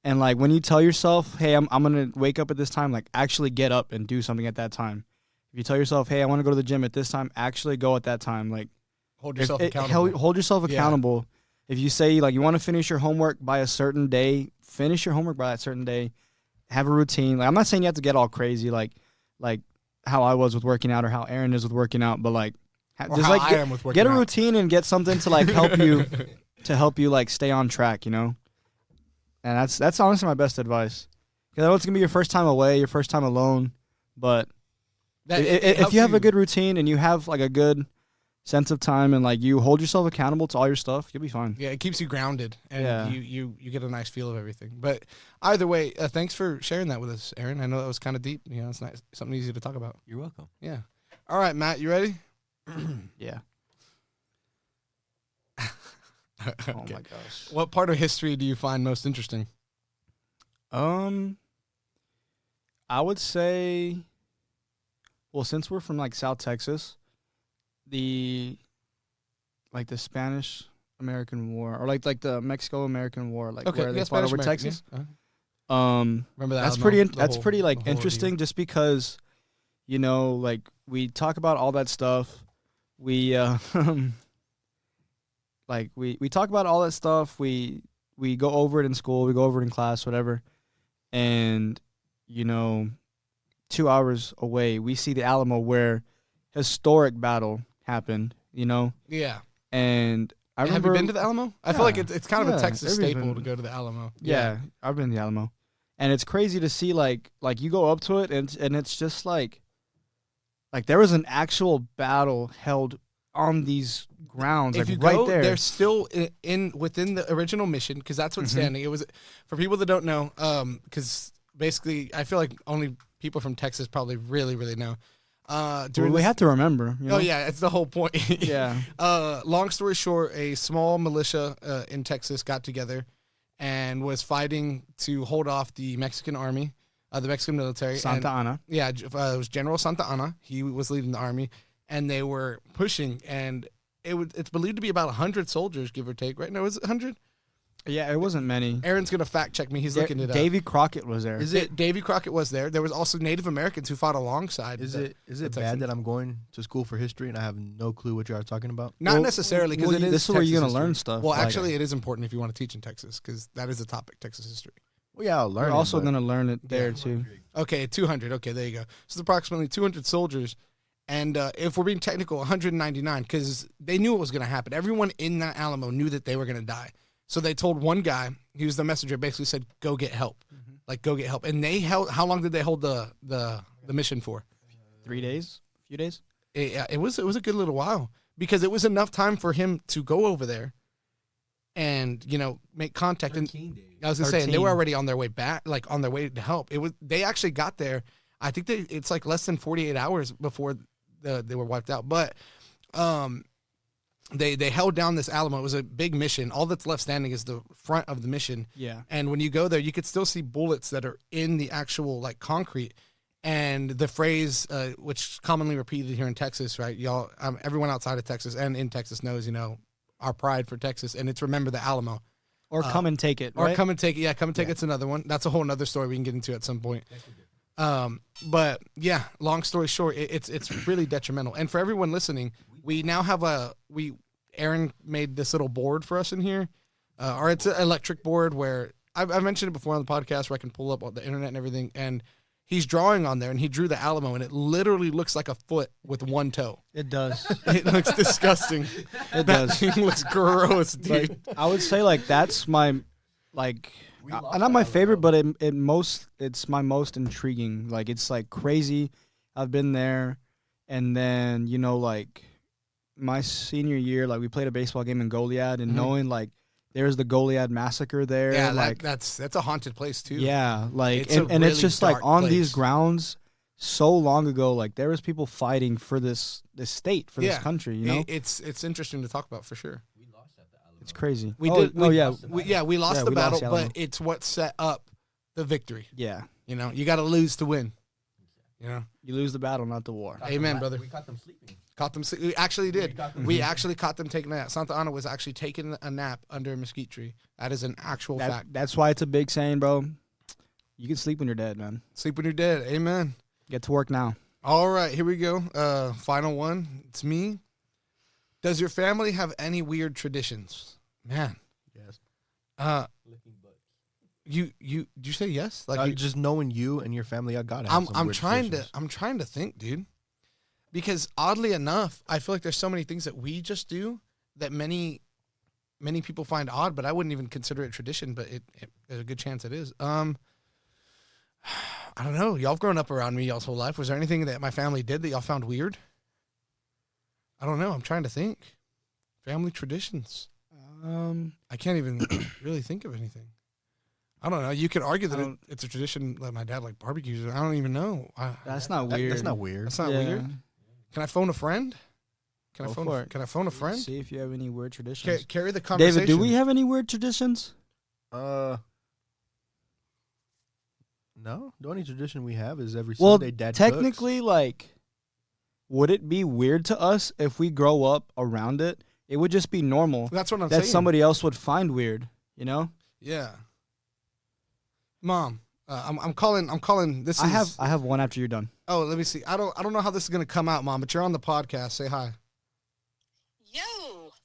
And, like, when you tell yourself, hey, I'm going to wake up at this time, like, actually get up and do something at that time. If you tell yourself, hey, I want to go to the gym at this time, actually go at that time. Like, hold yourself accountable. Hold yourself accountable. If you say, like, you want to finish your homework by a certain day, finish your homework by that certain day. Have a routine. Like, I'm not saying you have to get all crazy, like how I was with working out or how Aaron is with working out, but, like, just, like, get a routine and get something to, like, help you, like, stay on track, you know? And that's honestly my best advice. Because I know it's going to be your first time away, your first time alone. But if you have a good routine and you have, like, a good sense of time and, like, you hold yourself accountable to all your stuff, you'll be fine. Yeah, it keeps you grounded. And you get a nice feel of everything. But either way, thanks for sharing that with us, Aaron. I know that was kind of deep. You know, it's nice, something easy to talk about. You're welcome. Yeah. All right, Matt, you ready? Yeah. Okay. Oh my gosh. What part of history do you find most interesting? I would say, well, since we're from like South Texas, the Spanish American War or like the Mexico American War, like where they fought over Texas. Yeah. Remember that? That's pretty like interesting, just because, you know, like we talk about all that stuff. We like we talk about all that stuff. We go over it in school. We go over it in class, whatever. And, you know, 2 hours away, we see the Alamo where historic battle happened, you know? Yeah. And I remember. Have you been to the Alamo? I feel like it's kind of a Texas staple to go to the Alamo. Yeah, I've been to the Alamo. And it's crazy to see, like you go up to it, and it's just like there was an actual battle held on these grounds, if like you right go, there. They're still within the original mission, because that's what's standing. It was, for people that don't know, because basically I feel like only people from Texas probably really, really know. We have to remember. You know? Oh yeah, it's the whole point. Yeah. Long story short, a small militia in Texas got together and was fighting to hold off the Mexican army, the Mexican military. Santa Ana. Yeah, it was General Santa Ana. He was leading the army, and they were pushing, and it's believed to be about 100 soldiers, give or take. Right? No, is it 100? Yeah, it wasn't many. Aaron's going to fact check me. He's looking it up. Davy Crockett was there. Davy Crockett was there. There was also Native Americans who fought alongside. Is it bad that I'm going to school for history and I have no clue what you are talking about? Not necessarily, because it is. This is where you're going to learn stuff. Well, actually, it is important if you want to teach in Texas, because that is a topic, Texas history. Well, yeah, I'll learn. You're also going to learn it there too. Okay, 200. Okay, there you go. So it's approximately 200 soldiers. And if we're being technical, 199, because they knew it was going to happen. Everyone in that Alamo knew that they were going to die. So they told one guy, he was the messenger, basically said, go get help. Like, go get help. And they held, how long did they hold the mission for? 3 days? A few days? It was a good little while, because it was enough time for him to go over there and, you know, make contact. And I was going to say, and they were already on their way back, like on their way to help. They actually got there. I think it's like less than 48 hours before they were wiped out. But they held down this Alamo. It was a big mission. All that's left standing is the front of the mission. Yeah. And when you go there, you could still see bullets that are in the actual like concrete. And the phrase, which is commonly repeated here in Texas, right? Y'all, everyone outside of Texas and in Texas knows, you know, our pride for Texas, and it's remember the Alamo. Or come and take it, right? Or come and take it. Yeah, come and take it's another one. That's a whole nother story we can get into at some point. But yeah, long story short, it's really detrimental. And for everyone listening, we now have Aaron made this little board for us in here, or it's an electric board where I've mentioned it before on the podcast where I can pull up on the internet and everything, and he's drawing on there, and he drew the Alamo, and it literally looks like a foot with one toe. It does. It looks disgusting. It does. It looks gross, dude. But I would say like that's my like not my favorite, but it's my most intriguing. Like it's like crazy. I've been there, and then like my senior year, like we played a baseball game in Goliad, and knowing like there's the Goliad massacre there. Yeah, like that's a haunted place too. Yeah, like It's and a it's really just like dark on place. these grounds so long ago. Like there was people fighting for this state, for this Yeah. country. You know, It's interesting to talk about for sure. it's crazy. We Oh, did. No, we, yeah, we lost Yeah, the we lost battle, the Alamo. but it's what set up the victory. yeah. You got to lose to win. You lose the battle, not the war. Amen, brother. We caught them sleeping. Caught them. We actually did. caught them We actually caught them taking a nap. Santa Ana was actually taking a nap under a mesquite tree. That is an actual fact. That's why it's a big saying, bro. You can sleep when you're dead, man. Sleep when you're dead. Amen. Get to work now. All right, here we go. Final one. It's me. Does your family have any weird traditions? Man. Yes. You did you say yes? Just knowing you and your family, I gotta. I'm trying to think, dude. Because oddly enough, I feel like there's so many things that we just do that many people find odd, but I wouldn't even consider it tradition, but there's a good chance it is. I don't know. Y'all have grown up around me y'all's whole life. Was there anything that my family did that y'all found weird? I don't know. I'm trying to think. Family traditions. I can't even really think of anything. I don't know. You could argue that it's a tradition that my dad like barbecues. I don't even know. That's not weird. That's not weird. That's not Yeah. weird. Can I phone a friend? Can Go I for phone? it. Can I phone a friend? See if you have any weird traditions. Carry the conversation. David, do we have any weird traditions? No. The only tradition we have is every Well, Sunday Dad technically, like, would it be weird to us if we grow up around it? It would just be normal. That's what I'm that saying. somebody else would find weird. You know? Yeah. Mom, I'm calling. This is. I have one after you're done. Oh, let me see. I don't know how this is gonna come out, Mom. But you're on the podcast. Say hi. Yo.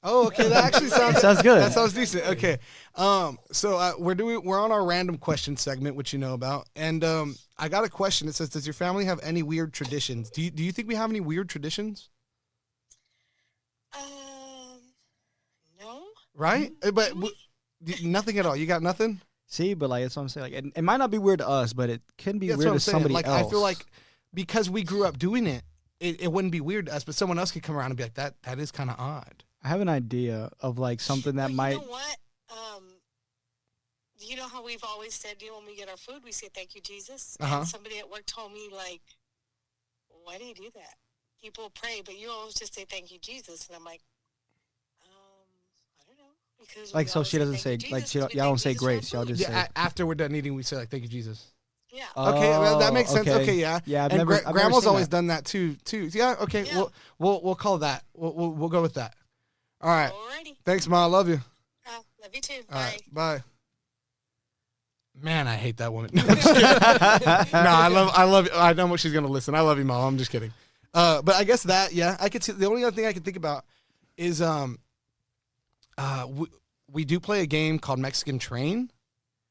Oh, okay. That actually sounds. Sounds good. That sounds decent. Okay. So we're on our random question segment, which you know about, and I got a question. It says, "Does your family have any weird traditions? Do you think we have any weird traditions?" No. Right? But nothing at all. You got nothing? See, but like that's what I'm saying. Like, it might not be weird to us, but it can be That's weird what I'm to saying. somebody Like else. I feel like because we grew up doing it, it wouldn't be weird to us, but someone else could come around and be like, that is kind of odd. I have an idea of like something that But might. You know what? You know how we've always said, when we get our food, we say thank you, Jesus. Uh-huh. And somebody at work told me, like, why do you do that? People pray, but you always just say thank you, Jesus. And I'm like, I don't know. Because Like, we so always she doesn't thank say you, like Jesus, she and we y'all don't thank say Jesus for our grace. Y'all food. just Yeah, say. after we're done eating, we say like, thank you, Jesus. Yeah. Okay, well, that makes sense. Okay, yeah. Yeah, I've and never. I've never Grandma's seen always that. done that too. Yeah. Okay. Yeah. We'll call that. We'll go with that. All right. Alrighty. Thanks, Ma. I love you. Love you too. All Bye. right. Bye. Man, I hate that woman. No, I'm just kidding. No, I love. I know what she's gonna listen. I love you, Mom. I'm just kidding. But I guess that, yeah, I could see. The only other thing I could think about is we do play a game called Mexican Train.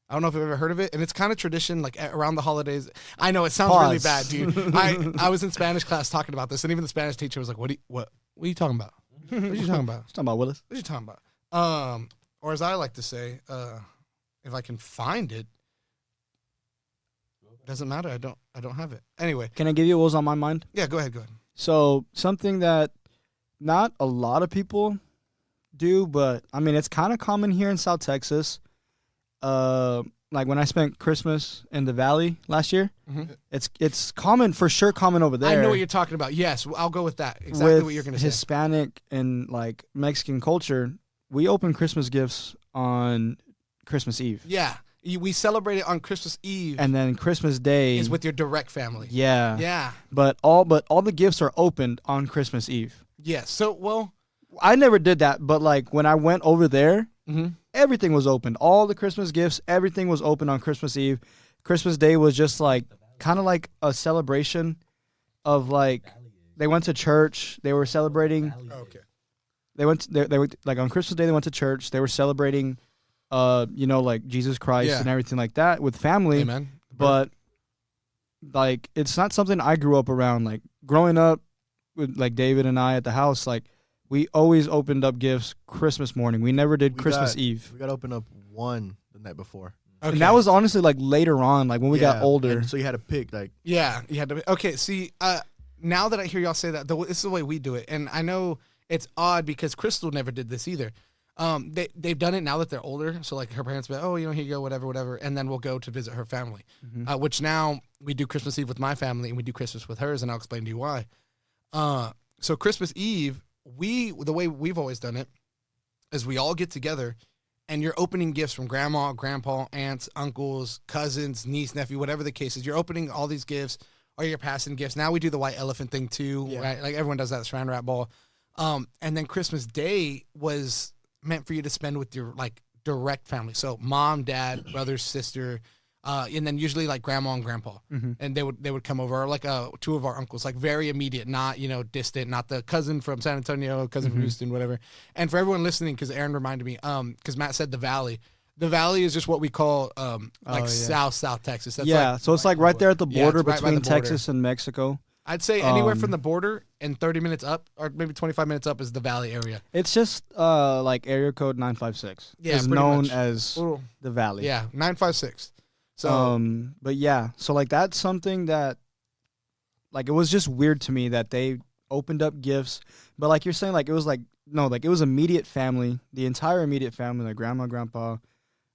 I don't know if you've ever heard of it, and it's kind of tradition, like around the holidays. I know it sounds really bad, dude. I was in Spanish class talking about this, and even the Spanish teacher was like, "What are you talking about? What are you talking about? Talking about Willis. What are you talking about?" Or as I like to say, if I can find it, doesn't matter. I don't have it. Anyway, Can I give you what was on my mind? yeah, go ahead. So something that not a lot of people do, but I mean it's kind of common here in South Texas. Like when I spent Christmas in the Valley last year, Mhm. it's common for sure. Common over there. I know what you're talking about. Yes, I'll go with that. Exactly with what you're going to say. Hispanic and like Mexican culture, we open Christmas gifts on Christmas Eve, Yeah, we celebrate it on Christmas Eve, and then Christmas Day is with your direct family. yeah. Yeah. But all the gifts are opened on Christmas Eve. Yes. So, well, I never did that, but like when I went over there, mm-hmm. everything was open. All the Christmas gifts, everything was open on Christmas Eve. Christmas Day was just like kind of like a celebration of like they went to church, they were celebrating. Okay. They went. They went like on Christmas Day. They went to church. They were celebrating, like Jesus Christ and everything like that with family. Amen. But like, it's not something I grew up around. Like growing up with like David and I at the house, like we always opened up gifts Christmas morning. We never did Christmas Eve. We got to open up one the night before. Okay. And that was honestly like later on, like when we got older. So you had to pick like. Yeah, you had to. Okay, see, now that I hear y'all say that, this is the way we do it, and I know it's odd because Crystal never did this either. They've done it now that they're older, so like her parents be like, oh, here you go, whatever, and then we'll go to visit her family. Mm-hmm. Which now we do Christmas Eve with my family, and we do Christmas with hers, and I'll explain to you why. So Christmas Eve, the way we've always done it is we all get together, and you're opening gifts from grandma, grandpa, aunts, uncles, cousins, niece, nephew, whatever the case is. You're opening all these gifts, or you're passing gifts. Now we do the white elephant thing too, right? Like everyone does that Saran wrap ball. And then Christmas Day was meant for you to spend with your like direct family. So mom, dad, brother, sister, and then usually like grandma and grandpa. Mm-hmm. And they would come over, or like two of our uncles, like very immediate, not, distant, not the cousin from San Antonio, cousin from Houston, whatever. And for everyone listening, because Aaron reminded me, because Matt said the Valley. The Valley is just what we call South Texas. That's so it's like right there at the border it's right by between the border. Texas and Mexico. I'd say anywhere from the border and 30 minutes up, or maybe 25 minutes up, is the Valley area. It's just like area code 956. Yeah, is pretty known much. as the Valley. Yeah, 956. So, but yeah, so like that's something that, like, it was just weird to me that they opened up gifts, but like you're saying, like it was like no, like it was immediate family, the entire immediate family, like grandma, grandpa,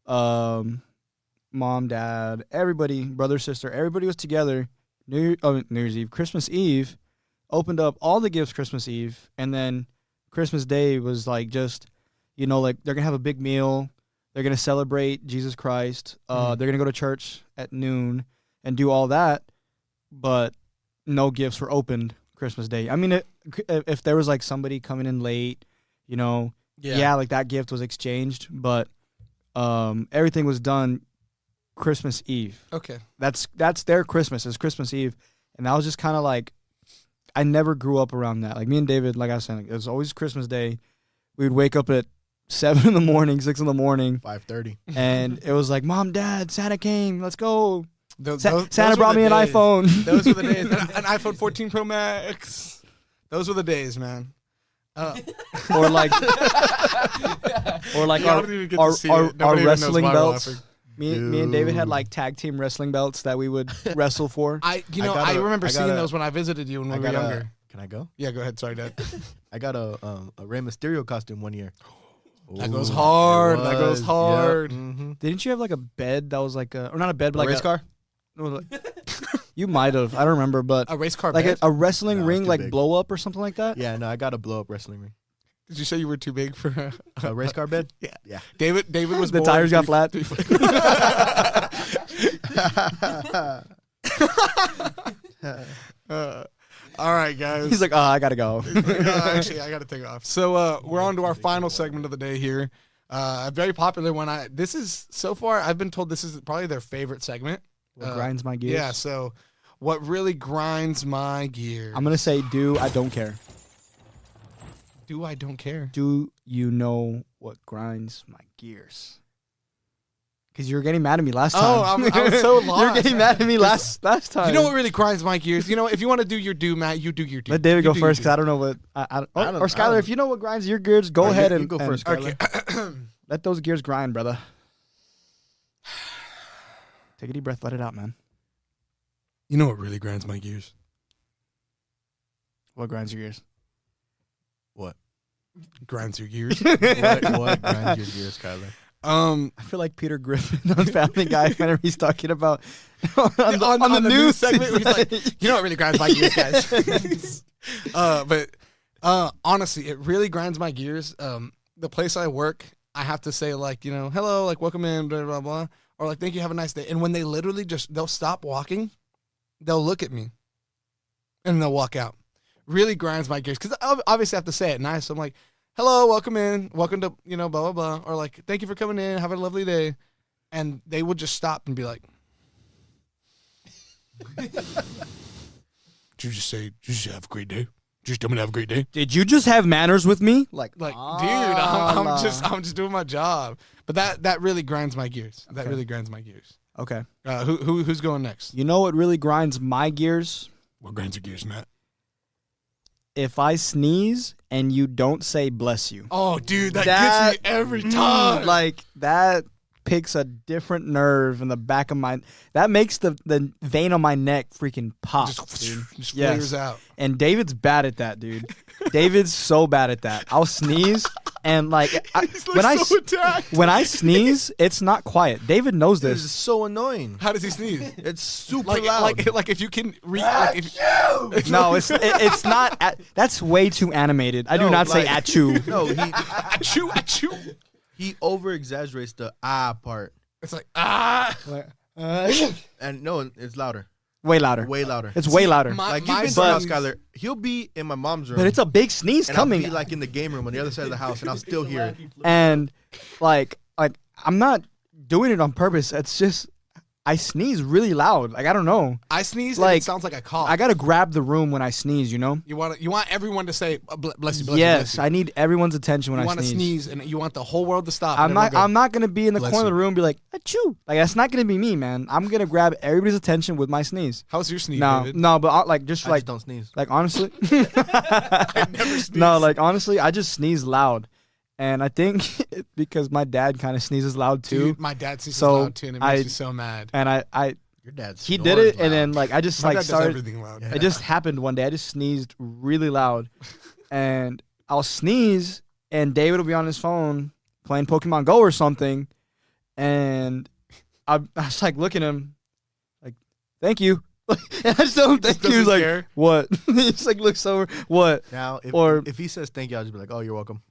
mom, dad, everybody, brother, sister, everybody was together. New Year's Eve, Christmas Eve, opened up all the gifts Christmas Eve, and then Christmas Day was like just, like they're gonna have a big meal. They're going to celebrate Jesus Christ. They're going to go to church at noon and do all that, but no gifts were opened Christmas Day. I mean, if there was like somebody coming in late, like that gift was exchanged, but everything was done Christmas Eve. okay. That's their Christmas, is Christmas Eve. And that was just kind of like, I never grew up around that. Like me and David, like I was saying, it was always Christmas Day. We would wake up at 7 in the morning, 6 in the morning. 5:30. And it was like, Mom, Dad, Santa came. Let's go. Santa brought me an iPhone. Those were the days. An iPhone 14 Pro Max. Those were the days, man. Or like our wrestling belts. Me and David had like tag team wrestling belts that we would wrestle for. I remember seeing those when I visited you when we were younger. Can I go? Yeah, go ahead. Sorry, Dad. I got a Rey Mysterio costume one year. That goes hard. That goes hard. Yep. Mm-hmm. Didn't you have like a bed that was like or not a bed, but A like race car? You might have. I don't remember, but A race car like bed? a wrestling No, ring, it's too like big. blow up or something like that. Yeah, no, I got a blow up wrestling ring. Did you say you were too big for A race car bed? Yeah. Yeah. David was The born tires got flat. All right, guys. He's like, I gotta go. Actually, I got to take off. So we're on to our final segment of the day here. A very popular one. This is, so far, I've been told this is probably their favorite segment. What grinds my gears? Yeah, so what really grinds my gears? I'm gonna say, I don't care. Do I don't care? Do you know what grinds my gears? Because you were getting mad at me last time. Oh, I'm so lost. You were getting mad at me last time. You know what really grinds my gears? If you want to do your do, Matt, you do your do. Let David You go do first, your because I don't know what. Or Skylar, if you know what grinds your gears, go ahead and go first, do. Skylar. Okay. let those gears grind, brother. Take a deep breath, let it out, man. You know what really grinds my gears? What grinds your gears? What? Grinds your gears? What grinds your gears, Skylar? I feel like Peter Griffin on Family Guy whenever he's talking about on the news segment. Where he's like, you know what really grinds my gears, guys? But honestly, it really grinds my gears. The place I work, I have to say like, hello, like welcome in, blah blah blah, or like thank you, have a nice day. And when they literally they'll stop walking, they'll look at me, and they'll walk out. Really grinds my gears because I obviously have to say it nice. So I'm like, hello, welcome in, welcome to, blah, blah, blah. Or like, thank you for coming in, have a lovely day. And they would just stop and be like, did you just say have a great day? Just tell me to have a great day. Did you just have manners with me? Like, Dude, I'm just doing my job. But that really grinds my gears. That Okay. really grinds my gears. Okay. Who's going next? You know what really grinds my gears? What grinds your gears, Matt? If I sneeze and you don't say bless you. Oh, dude, that That- gets me every time. Like, that picks a different nerve in the back of my... That makes the vein on my neck freaking pop, dude. just Yes. flares out. And David's bad at that, dude. David's so bad at that. I'll sneeze and like when I sneeze, it's not quiet. David knows This is this. so annoying. How does he sneeze? It's super Like, loud. like if you can No, it's not. That's way too animated. I do No, not say like- achoo. No, achoo, achoo. he over exaggerates the part, It's like and no, it's louder, Way louder. way louder. It's way louder. Like my you've been to my house, sneeze- Skyler. He'll be in my mom's room, But it's a big sneeze and I'll coming. be like in the game room on the other side of the house, and I'll still hear it. And like I'm not doing it on purpose. It's just I sneeze really loud. Like I don't know. I sneeze and Like, it sounds like a cough. I gotta grab the room when I sneeze. You know. you want everyone to say bless you, bless Yes, you. I need everyone's attention when You I want to sneeze. sneeze and you want the whole world to stop. I'm not gonna be in the "Bless corner of you." the room and be like achoo. Like that's not gonna be me, man. I'm gonna grab everybody's attention with my sneeze. How's your sneeze, No, David? no, but I just like don't sneeze. like honestly, I never sneeze. no, like honestly, I just sneeze loud, and I think because my dad kind of sneezes loud too, Dude, my dad sneezes So, loud too, and it makes me so mad. and I Your dad's he did it, and then like I just My like dad does started. everything loud. Yeah. It just happened one day. I just sneezed really loud, and I'll sneeze, and David will be on his phone playing Pokemon Go or something, and I was like looking at him, like, "Thank you." And I just tell him thank you. He's doesn't like, care. "What?" He just like looks over, "What?" Now, Or- if he says thank you, I'll just be like, oh, you're welcome.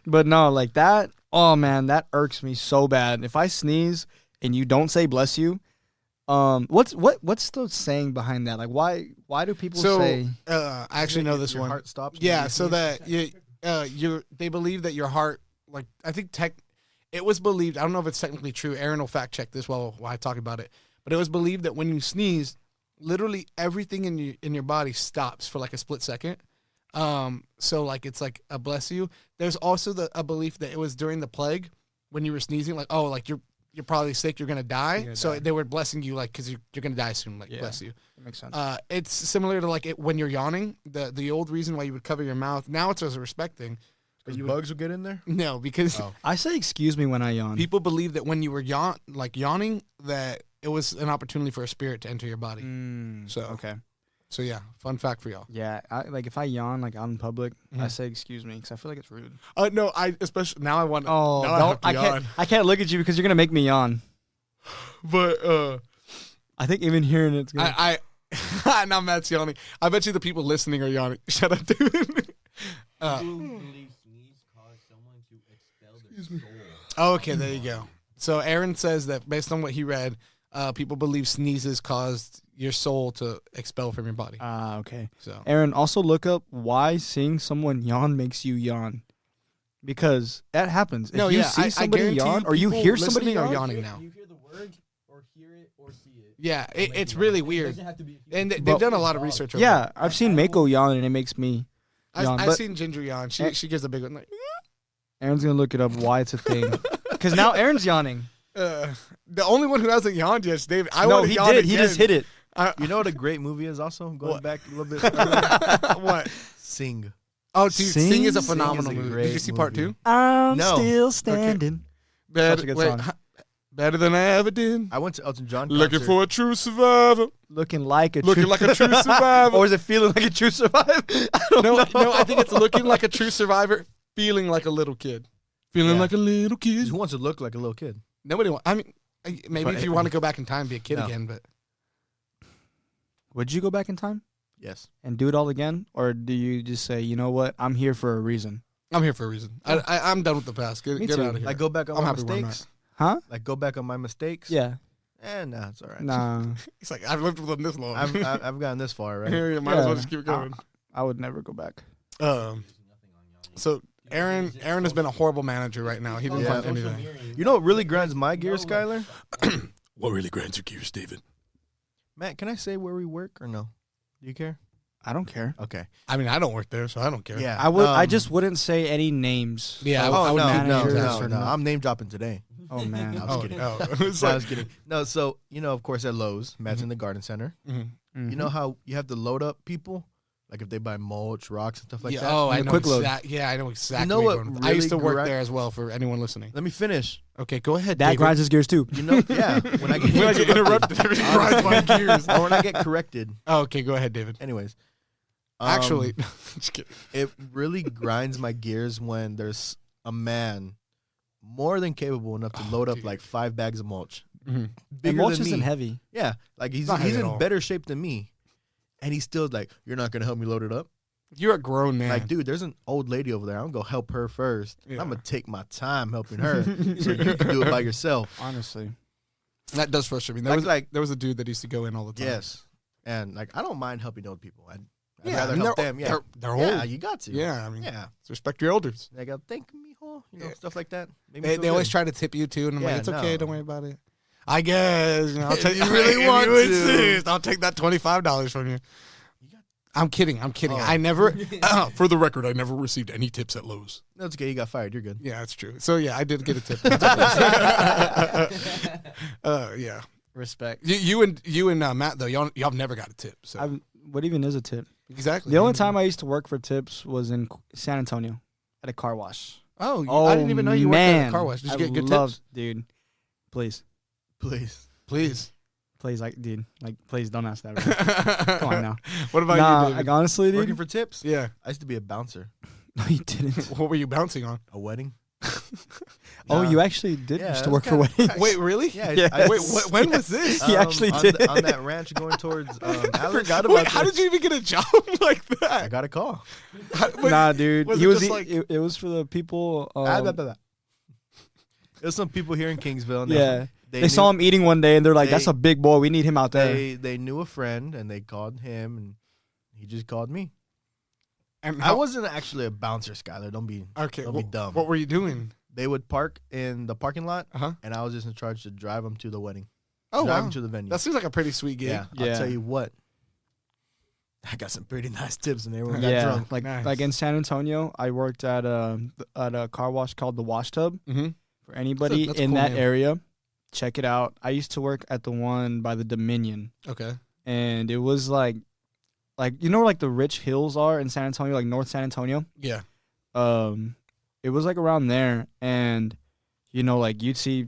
But no, like that. Oh man, that irks me so bad. If I sneeze and you don't say "bless you," what's the saying behind that? Like, why do people So say? I actually know this Your one. heart stops. when Yeah, you so sneeze? that they believe that your heart, like I think it was believed. I don't know if it's technically true. Aaron will fact check this while I talk about it. But it was believed that when you sneeze, literally everything in your body stops for like a split second. So like it's like a bless you. There's also a belief that it was during the plague when you were sneezing, like oh like you're probably sick, you're gonna die. gonna So die. they were blessing you like because you're gonna die soon, like Yeah. bless you. That makes sense. It's similar to like when you're yawning. The old reason why you would cover your mouth. Now it's as a respecting. Because bugs will get in there. No, because Oh. I say excuse me when I yawn. people believe that when you were yawning, that it was an opportunity for a spirit to enter your body. So okay. So yeah, fun fact for y'all. Yeah, like if I yawn like out in public, I Mhm. say excuse me because I feel like it's rude. No, I especially now I want. Oh, now don't, I have to I can't look at you because you're gonna make me yawn. But I think even hearing it's gonna. I now Matt's yawning. I bet you the people listening are yawning. Shut up, dude. Oh, okay, there you go. So Aaron says that based on what he read, people believe sneezes caused your soul to expel from your body. Okay. So Aaron, also look up why seeing someone yawn makes you yawn, because that happens. If you see somebody guarantee yawn or you people hear somebody listening are yawn, yawning now. You hear the word or hear it or see it. Yeah, it's really weird. And they've But- done a lot of research over yeah, it. I've seen Mako yawn and it makes me yawn. I've But seen Ginger yawn. She gives a big one. Like, Aaron's gonna look it up why it's a thing, because now Aaron's yawning. the only one who hasn't yawned yet is David. No, he did. He just hit it. You know what a great movie is also? Going back a little bit further. What? Sing. Oh, dude, Sing is a Sing phenomenal is a movie. Did great you see part movie. 2? I'm No. still standing. Better, Such a good wait, song. better than I ever did. I went to Elton John Looking concert. for a true survivor. Looking like a Looking true, like a true survivor. or is it feeling like a true survivor? I don't know. No, I think it's looking like a true survivor, feeling like a little kid. Feeling Yeah. like a little kid. Who wants to look like a little kid? Nobody wants. I mean, maybe But- if you want to go back in time, be a kid No. again, but Would you go back in time Yes. and do it all again, or do you just say, you know what, I'm here for a reason? I'm here for a reason. I'm done with the past. Get Me get too. out of here. Like go back on I'm my happy where I'm mistakes. Huh? Like go back on my mistakes. Yeah. Nah, it's all right. Nah, He's like, I've lived with them this long. I've gotten this far, right? Here, you might as well Yeah. just keep going. I would never go back. So Aaron has been a horrible manager right now. He didn't Yeah. find anything. You know what really grinds my gears, Skyler? What really grinds your gears, David? Matt, can I say where we work or no? Do you care? I don't care. Okay. I mean, I don't work there, so I don't care. Yeah. I would. I just wouldn't say any names. Yeah, of I would managers or no. I'm name dropping today. Oh man. I was kidding. Oh. It's No, I like, was kidding. No, so of course at Lowe's, Matt's in the garden center. mhm. Mhm. You know how you have to load up people, like if they buy mulch, rocks, and stuff like yeah, that. oh, I the know quick load. Yeah, I know exactly. You know what I used to really work there as well. For anyone listening. Let me finish. Okay, go ahead. that David. grinds his gears too. You know, yeah. When I get When I get interrupted, everything grinds my gears. or when I get corrected. Oh, okay, go ahead, David. Anyways, Actually, just kidding. it really grinds my gears when there's a man more than capable enough to load up dude. like 5 bags of mulch. Mhm. Bigger mulch than me. isn't heavy. Yeah, like he's Not heavy at in all. better shape than me, and he's still like, "You're not gonna help me load it up." You're a grown man. Like, dude, there's an old lady over there. I'm gonna go help her first. Yeah. I'm gonna take my time helping her, so you can do it by yourself. Honestly. That does frustrate me. There was a dude that used to go in all the time. Yes, and like I don't mind helping old people. I'd Yeah, rather I mean, help they're, them. Yeah, they're old. yeah, you got to. Yeah, I mean, yeah. respect your elders. They go, thank me, ho. Yeah. Stuff like that. Make me They feel always good. try to tip you too, and I'm Yeah, like, it's okay, no. don't worry about it. I guess I'll If take. you really if want you to. insist, I'll take that $25 from you. I'm kidding. Oh. I never. For the record, I never received any tips at Lowe's. No, it's okay. You got fired. You're good. Yeah, that's true. So yeah, I did get a tip. Yeah. Respect. You and Matt though, y'all have never got a tip. So What even is a tip? exactly. The only time I used to work for tips was in San Antonio at a car wash. I didn't even know you worked at a car wash. Did you get good tips? Dude, please, Please. Please. dude, please don't ask that. Right? Come on now. What about Nah, you, David? like honestly, dude. Working for tips? Yeah. I used to be a bouncer. No, you didn't. What were you bouncing on? A wedding. Oh, Nah. you actually did Yeah, used to that's work for kinda- weddings. Wait, really? Yeah. Yes. Wait, when was this? He actually on did. on that ranch going towards I Alex. forgot about how did you even get a job like I that? got a call. Nah, dude. was He it was. just like- It was for the people. Blah, blah, blah. There's some people here in Kingsville. And Yeah. They knew- saw him eating one day, and they're like, they- "That's a big boy. We need him out there." They knew a friend, and they called him, and he just called me. And I wasn't actually a bouncer, Skylar. Don't be okay. Don't be dumb. What were you doing? They would park in the parking lot, Uh huh. and I was just in charge to drive them to the wedding. Oh drive wow. them to the venue. That seems like a pretty sweet gig. yeah. Yeah. I'll tell you what. I got some pretty nice tips, and everyone got Yeah, drunk. Nice. like in San Antonio, I worked at a car wash called the Wash Tub. Mm-hmm. For anybody That's a in cool that name. area, check it out. I used to work at the one by the Dominion, Okay. and it was like you know where like the rich hills are in San Antonio, like North San Antonio. Yeah. It was like around there, and you know, like you'd see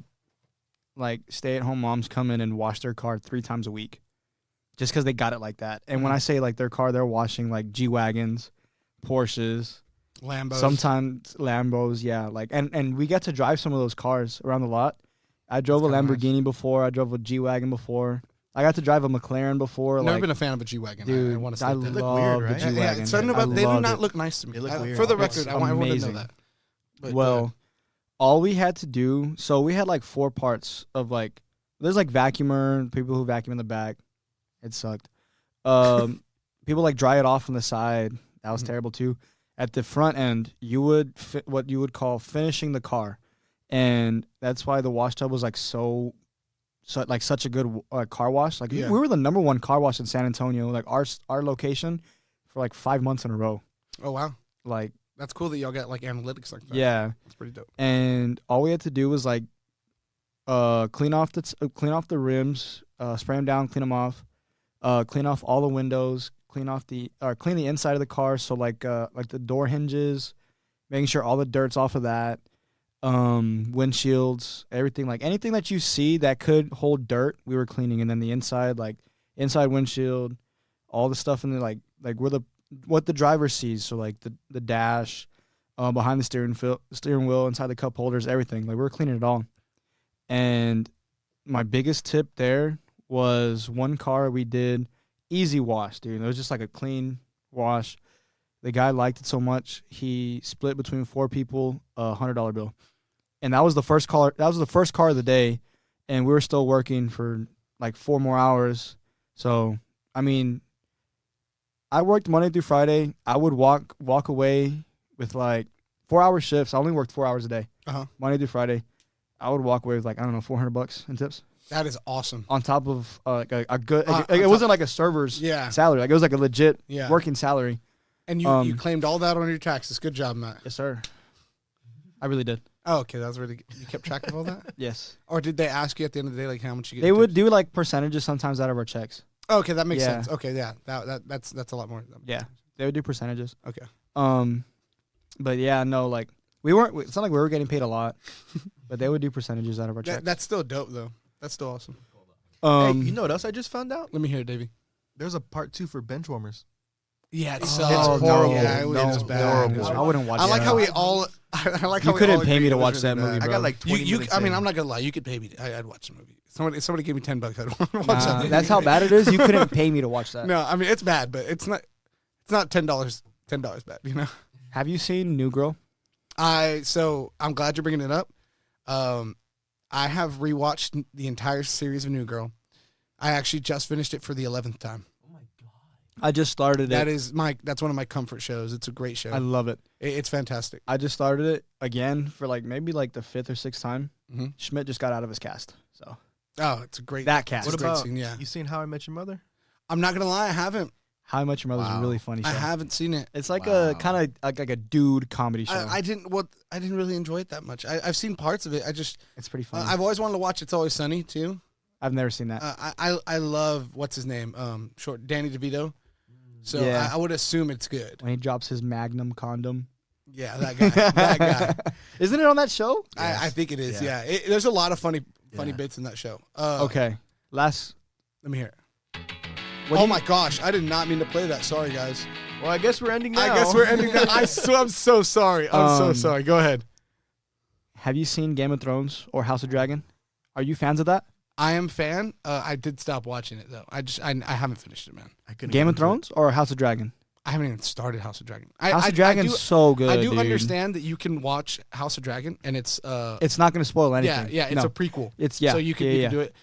like stay-at-home moms come in and wash their car 3 times a week, just because they got it like that. And when I say like their car, they're washing like G-Wagons, Porsches. Lambos. Sometimes Lambos, yeah. Like and we get to drive some of those cars around the lot. I drove a That's kinda Lamborghini before. I drove a G-Wagon before. I got to drive a McLaren before. I've never like, been a fan of a G-Wagon. dude, I want to I say that. look love weird, the right? Yeah, G-Wagon. something I about they do love not it. look nice to me. They look weird. For the It's record, I want everyone to know amazing. that. But, Well, all we had to do, so we had like 4 parts of like, there's like vacuumer, people who vacuum in the back. It sucked. People like dry it off on the side. That was Mhm. terrible too. At the front end, you would what you would call finishing the car, and that's why the wash tub was like such a good car wash. Like Yeah. we were the #1 car wash in San Antonio, like our location, for like 5 months in a row. oh wow, Like that's cool that y'all got like analytics like that. yeah. It's pretty dope. And all we had to do was like clean off the rims, spray them down, clean them off, clean off all the windows, clean the inside of the car, so like the door hinges, making sure all the dirt's off of that, windshields, everything, like anything that you see that could hold dirt, we were cleaning. And then the inside, like inside windshield, all the stuff in the like where what the driver sees, so like the dash, behind the steering wheel, inside the cup holders, everything. Like we were cleaning it all. And my biggest tip there was one car we did easy wash, dude. It was just like a clean wash. The guy liked it so much, he split between 4 people a $100 bill. And that was the first car. That was the first car of the day, and we were still working for like 4 more hours. So, I mean, I worked Monday through Friday. I would walk away with like 4-hour shifts. I only worked 4 hours a day. Uh-huh. Monday through Friday. I would walk away with like, I don't know, $400 in tips. That is awesome. on top of like a good. On Like, it top- wasn't like a server's Yeah. salary. Like it was like a legit Yeah. working salary. And you claimed all that on your taxes. Good job, Matt. Yes, sir. I really did. Oh, okay. That was really good. You kept track of all that? Yes. Or did they ask you at the end of the day, like, how much you get? They in would tips? do like percentages sometimes out of our checks. Oh, okay, that makes Yeah. sense. Okay, yeah. That's a lot more. Yeah. They would do percentages. Okay. But yeah, no, like we weren't. It's not like we were getting paid a lot, but they would do percentages out of our checks. That's still dope, though. That's still awesome. Hey, you know what else I just found out? Let me hear it, Davey. There's a part 2 for Benchwarmers. Yeah, it's Oh, horrible. no, Yeah, it was no, just bad. horrible. It was I wouldn't watch. I like that. how we all. I like how You we couldn't all pay me agreed to it was watch really that bad. movie, I bro. got like 20 minutes I mean, in. I'm not gonna lie. You could pay me. I'd watch the movie. Somebody gave me $10. I'd watch Nah, that movie. that's how bad it is. You couldn't pay me to watch that. No, I mean it's bad, but it's not. It's not $10. $10 bad. You know. Have you seen New Girl? So I'm glad you're bringing it up. I have rewatched the entire series of New Girl. I actually just finished it for the 11th time. I just started it. That's one of my comfort shows. It's a great show. I love it. It's fantastic. I just started it again for like maybe like the 5th or 6th time. Mhm. Schmidt just got out of his cast, so Oh, it's a great. that cast. What What great about scene, yeah. you seen How I Met Your Mother? I'm not gonna lie. I haven't. How I Met Your Mother is a Wow. really funny show. I haven't seen it. It's like Wow. a kind of like a dude comedy show. I didn't. Well, I didn't really enjoy it that much. I've seen parts of it. It's pretty funny. I've always wanted to watch It's Always Sunny too. I've never seen that. I love what's his name. Short Danny DeVito. So Yeah. I would assume it's good. When he drops his Magnum condom. Yeah, that guy. that guy. Isn't it on that show? Yes. I think it is. Yeah. Yeah. There's a lot of funny Yeah. bits in that show. Okay. Last. Let me hear it. What do Oh you- my gosh, I did not mean to play that. Sorry, guys. Well, I guess we're ending now. I guess we're ending that. I'm so sorry. I'm so Um, sorry. Go ahead. Have you seen Game of Thrones or House of Dragon? Are you fans of that? I am a fan. I did stop watching it though. I haven't finished it, man. I couldn't Game get of into it. Thrones or House of Dragon? I haven't even started House of Dragon. House of Dragon's so good. I do dude. understand that you can watch House of Dragon and it's It's not going to spoil anything. yeah, it's No. a prequel. It's yeah. So you can yeah, you yeah. can do it.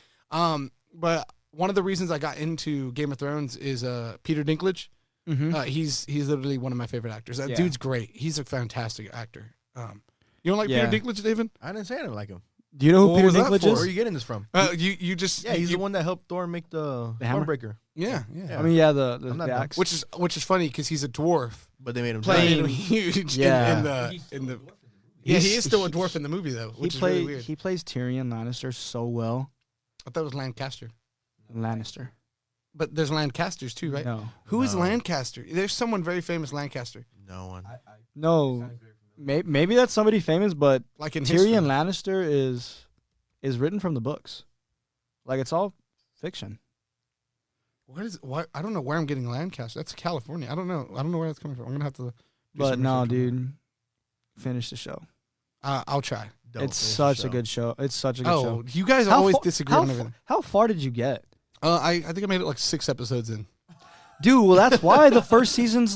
But one of the reasons I got into Game of Thrones is Peter Dinklage. Mhm. He's literally one of my favorite actors. That Yeah. dude's great. He's a fantastic actor. You don't like Yeah. Peter Dinklage, David? I didn't say I didn't like him. Do you know who What Peter was that Dinklage for? Where are is? you getting this from? You just Yeah, he's you, the one that helped Thor make the hammer? Stormbreaker. Yeah. Yeah. I mean, yeah, the I'm not the dumb. axe. Which is funny because he's a dwarf But they made him playing giant. huge Yeah. in the yeah, he He's- is still a dwarf in the movie though, he which is really plays weird. he plays Tyrion Lannister so well. I thought it was Lancaster, Lannister. but there's Lancasters too, right? No, Who is No. Lancaster? There's someone very famous Lancaster, No one. no. Maybe that's somebody famous, but like in Tyrion history. Lannister is written from the books. Like it's all fiction. What? I don't know where I'm getting Lancaster. That's California. I don't know. I don't know where that's coming from. I'm gonna have to. do But some no, research on dude, finish the show. that. I'll try. Don't It's finish the such a show. good show. It's such a good Oh, show. you guys How always fa- disagree how on fa- everything. How far did you get? I think I made it like 6 episodes in. Dude, well, that's why the first season's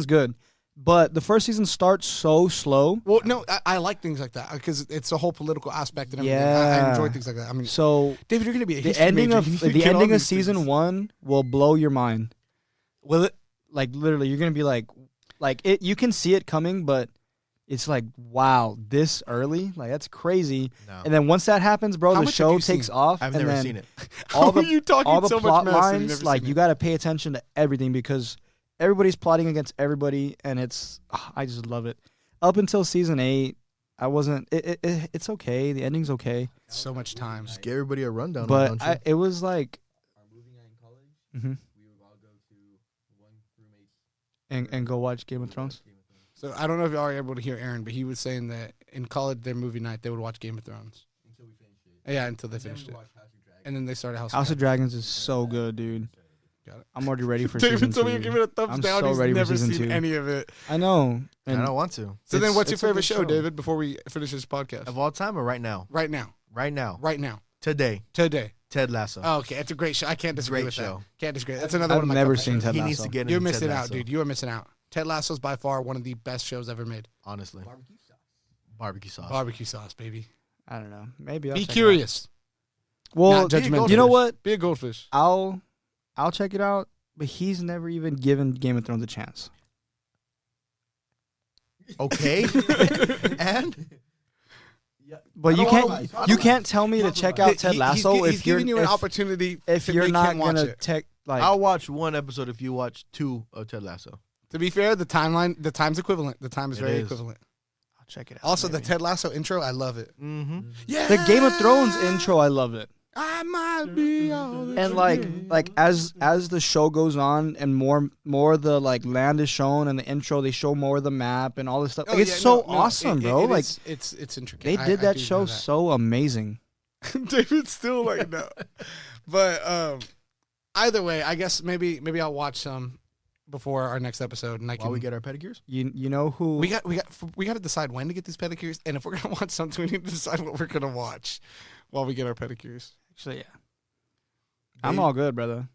good, but the first season starts so slow. Well, no, I like things like that because it's a whole political aspect and everything. I Yeah. enjoy things like that. I mean, So David, you're gonna be a the history ending major. of You the get all ending of these season things. 1 will blow your mind. Will it? Like literally, you're gonna be like it. You can see it coming, but it's like, wow, this early, like that's crazy. No. And then once that happens, bro, How the much have show you takes seen? off. I've and never then seen it. all How the are you talking all the so plot much mess and you've lines, never like seen you it? got to pay attention to everything because everybody's plotting against everybody, and I just love it. Up until season 8, I wasn't. It's okay. The ending's okay, So much time. Just give everybody a rundown. but don't you? it was like, Our movie night in college, mhm, we would all go to one roommate's and go watch Game of Thrones. Game of Thrones So I don't know if y'all are able to hear Aaron, but he was saying that in college, their movie night, they would watch Game of Thrones. until we finished it. Yeah, until they Then finished we it, watched House of Dragon. and then they started House. House of Dragons is so good, dude. Got it. I'm already ready for season David told me 2. to give it a thumbs I'm down. so He's ready for never season seen 2. any of it. I know. I And don't want to. So then, what's your it's a favorite good show, David? Before we finish this podcast, Of all time or right now? right now, Right now. right now, Today. today. Ted Lasso. Oh, okay, it's a great show. I can't disagree Great with show. that. Can't disagree. That's another I've one of my never comfort seen shows. Ted he Lasso. needs to get You're into missing Ted out, Lasso. dude. You are missing out. Ted Lasso's by far one of the best shows ever made. Honestly. Barbecue sauce. Barbecue sauce. Barbecue sauce, baby. I don't know. Maybe I'll Be check it out. curious. Well, Not judgmental. you know what? Be a goldfish. I'll check it out. But he's never even given Game of Thrones a chance. Okay. And But you can't tell me to talk check about out Ted He's Lasso he's if you're giving you an opportunity if to you're make not him watch gonna it. take like. I'll watch one episode if you watch 2 of Ted Lasso. To be fair, the time's equivalent. The time is It very is. equivalent. I'll check it out. Also, the maybe. Ted Lasso intro, I love it. Mm-hmm. Yeah, the Game of Thrones intro, I love it. I might be all that And you like need. as the show goes on and more of the like land is shown and the intro, they show more of the map and all this stuff. Oh, Like, it's yeah, so no, awesome, bro. Like it's intricate. they did I that do show know so amazing. David's still like no, but either way, I guess maybe I'll watch some before our next episode, and I can. While we get our pedicures? You know who we got to decide when to get these pedicures, and if we're gonna watch something, we need to decide what we're gonna watch while we get our pedicures. actually yeah. I'm all good, brother.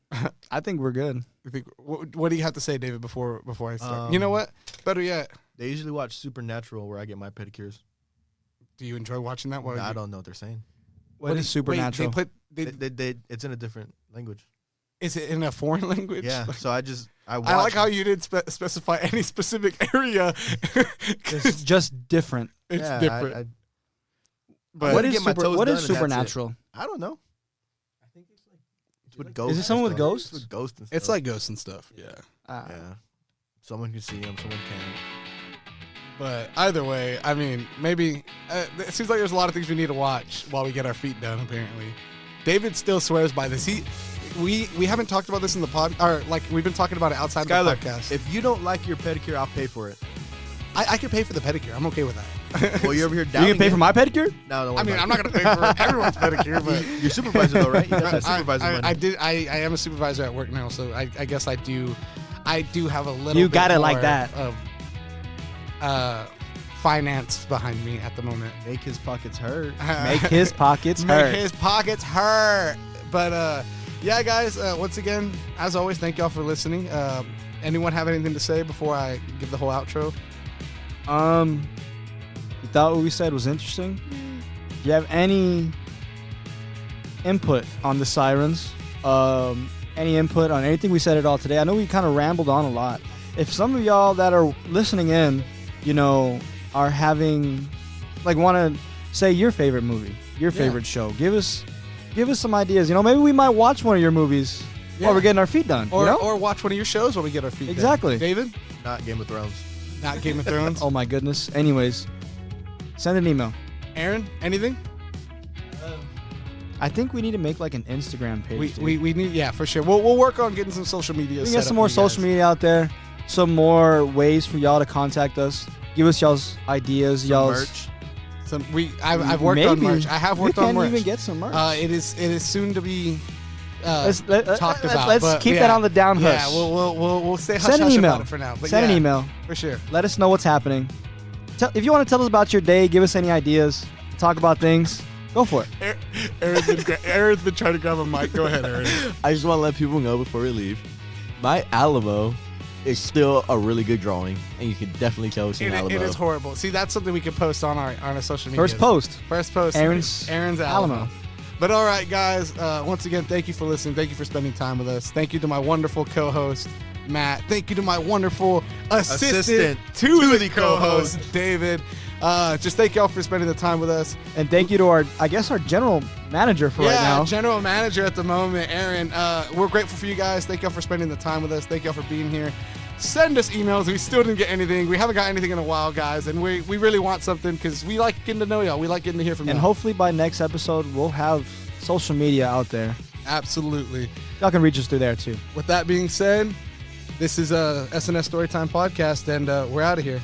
I think we're good. You think, what do you have to say, David, before I start? You know what? Better yet, They usually watch Supernatural where I get my pedicures. do you enjoy watching that? I don't know what they're saying. What is Supernatural? Wait, they put, It's in a different language. is it in a foreign language? Yeah, so I watch. I like how you didn't specify any specific area. It's just different. It's Yeah, different. But What I is get my toes what done is and that's it. Supernatural? I don't know. It's with ghosts. Is it someone with and stuff. ghosts? It's with ghosts and stuff. It's like ghosts and stuff. Yeah. Yeah. Someone can see them, someone can't. But either way, I mean, maybe it seems like there's a lot of things we need to watch while we get our feet done. Apparently, David still swears by this. We haven't talked about this in the pod, or like we've been talking about it outside Skylar, of the podcast. if you don't like your pedicure, I'll pay for it. I could pay for the pedicure. I'm okay with that. Well, you're over here You doubting can pay it. for my pedicure? No, don't worry I mean, about I'm not gonna pay for everyone's pedicure, but You're supervisor though, right? You got that supervisor money. I am a supervisor at work now, so I guess I do have a little. You bit got it like more that. Of finance behind me at the moment. Make his pockets hurt. Make his pockets hurt. Make his pockets hurt. But yeah, guys. Once again, as always, thank y'all for listening. Anyone have anything to say before I give the whole outro? You thought what we said was interesting? If you have any input on the sirens, any input on anything we said at all today, I know we kind of rambled on a lot. If some of y'all that are listening in, are having, want to say your favorite movie, your favorite show, give us some ideas. Maybe we might watch one of your movies while we're getting our feet done. Or watch one of your shows while we get our feet done. Exactly. David? Not Game of Thrones. Not Game of Thrones. Oh my goodness. Anyways, send an email. Aaron, anything? I think we need to make like an Instagram page. dude. We need, for sure. We'll work on getting some social media. We can set get up some for more you social guys. media out there, some more ways for y'all to contact us. Give us y'all's ideas, Some y'all's merch. I've worked on Maybe. merch. I have worked we on can't merch. even get some merch. It is soon to be Let's talked about. but keep yeah. that on the down hush. Yeah, we'll stay hush Send an hush email. about it for now. But Send an yeah, email. for sure. Let us know what's happening. If you want to tell us about your day, give us any ideas, talk about things, go for it. Aaron's been trying to grab a mic. Go ahead, Aaron. I just want to let people know before we leave, my Alamo is still a really good drawing, and you can definitely tell it's an Alamo. It is horrible. See, that's something we can post on our social media. First post. Aaron's Alamo. Alamo. But all right, guys. Once again, thank you for listening. Thank you for spending time with us. Thank you to my wonderful co-host Matt. Thank you to my wonderful assistant to the co-host David. Just thank y'all for spending the time with us. And thank you to our general manager for right now. General manager at the moment, Aaron. We're grateful for you guys. Thank y'all for spending the time with us. Thank y'all for being here. Send us emails. We still didn't get anything. We haven't got anything in a while, guys. And we really want something because we like getting to know y'all. We like getting to hear from And y'all. hopefully by next episode, we'll have social media out there. Absolutely. Y'all can reach us through there too. With that being said, this is a S&S Storytime Podcast, and we're out of here.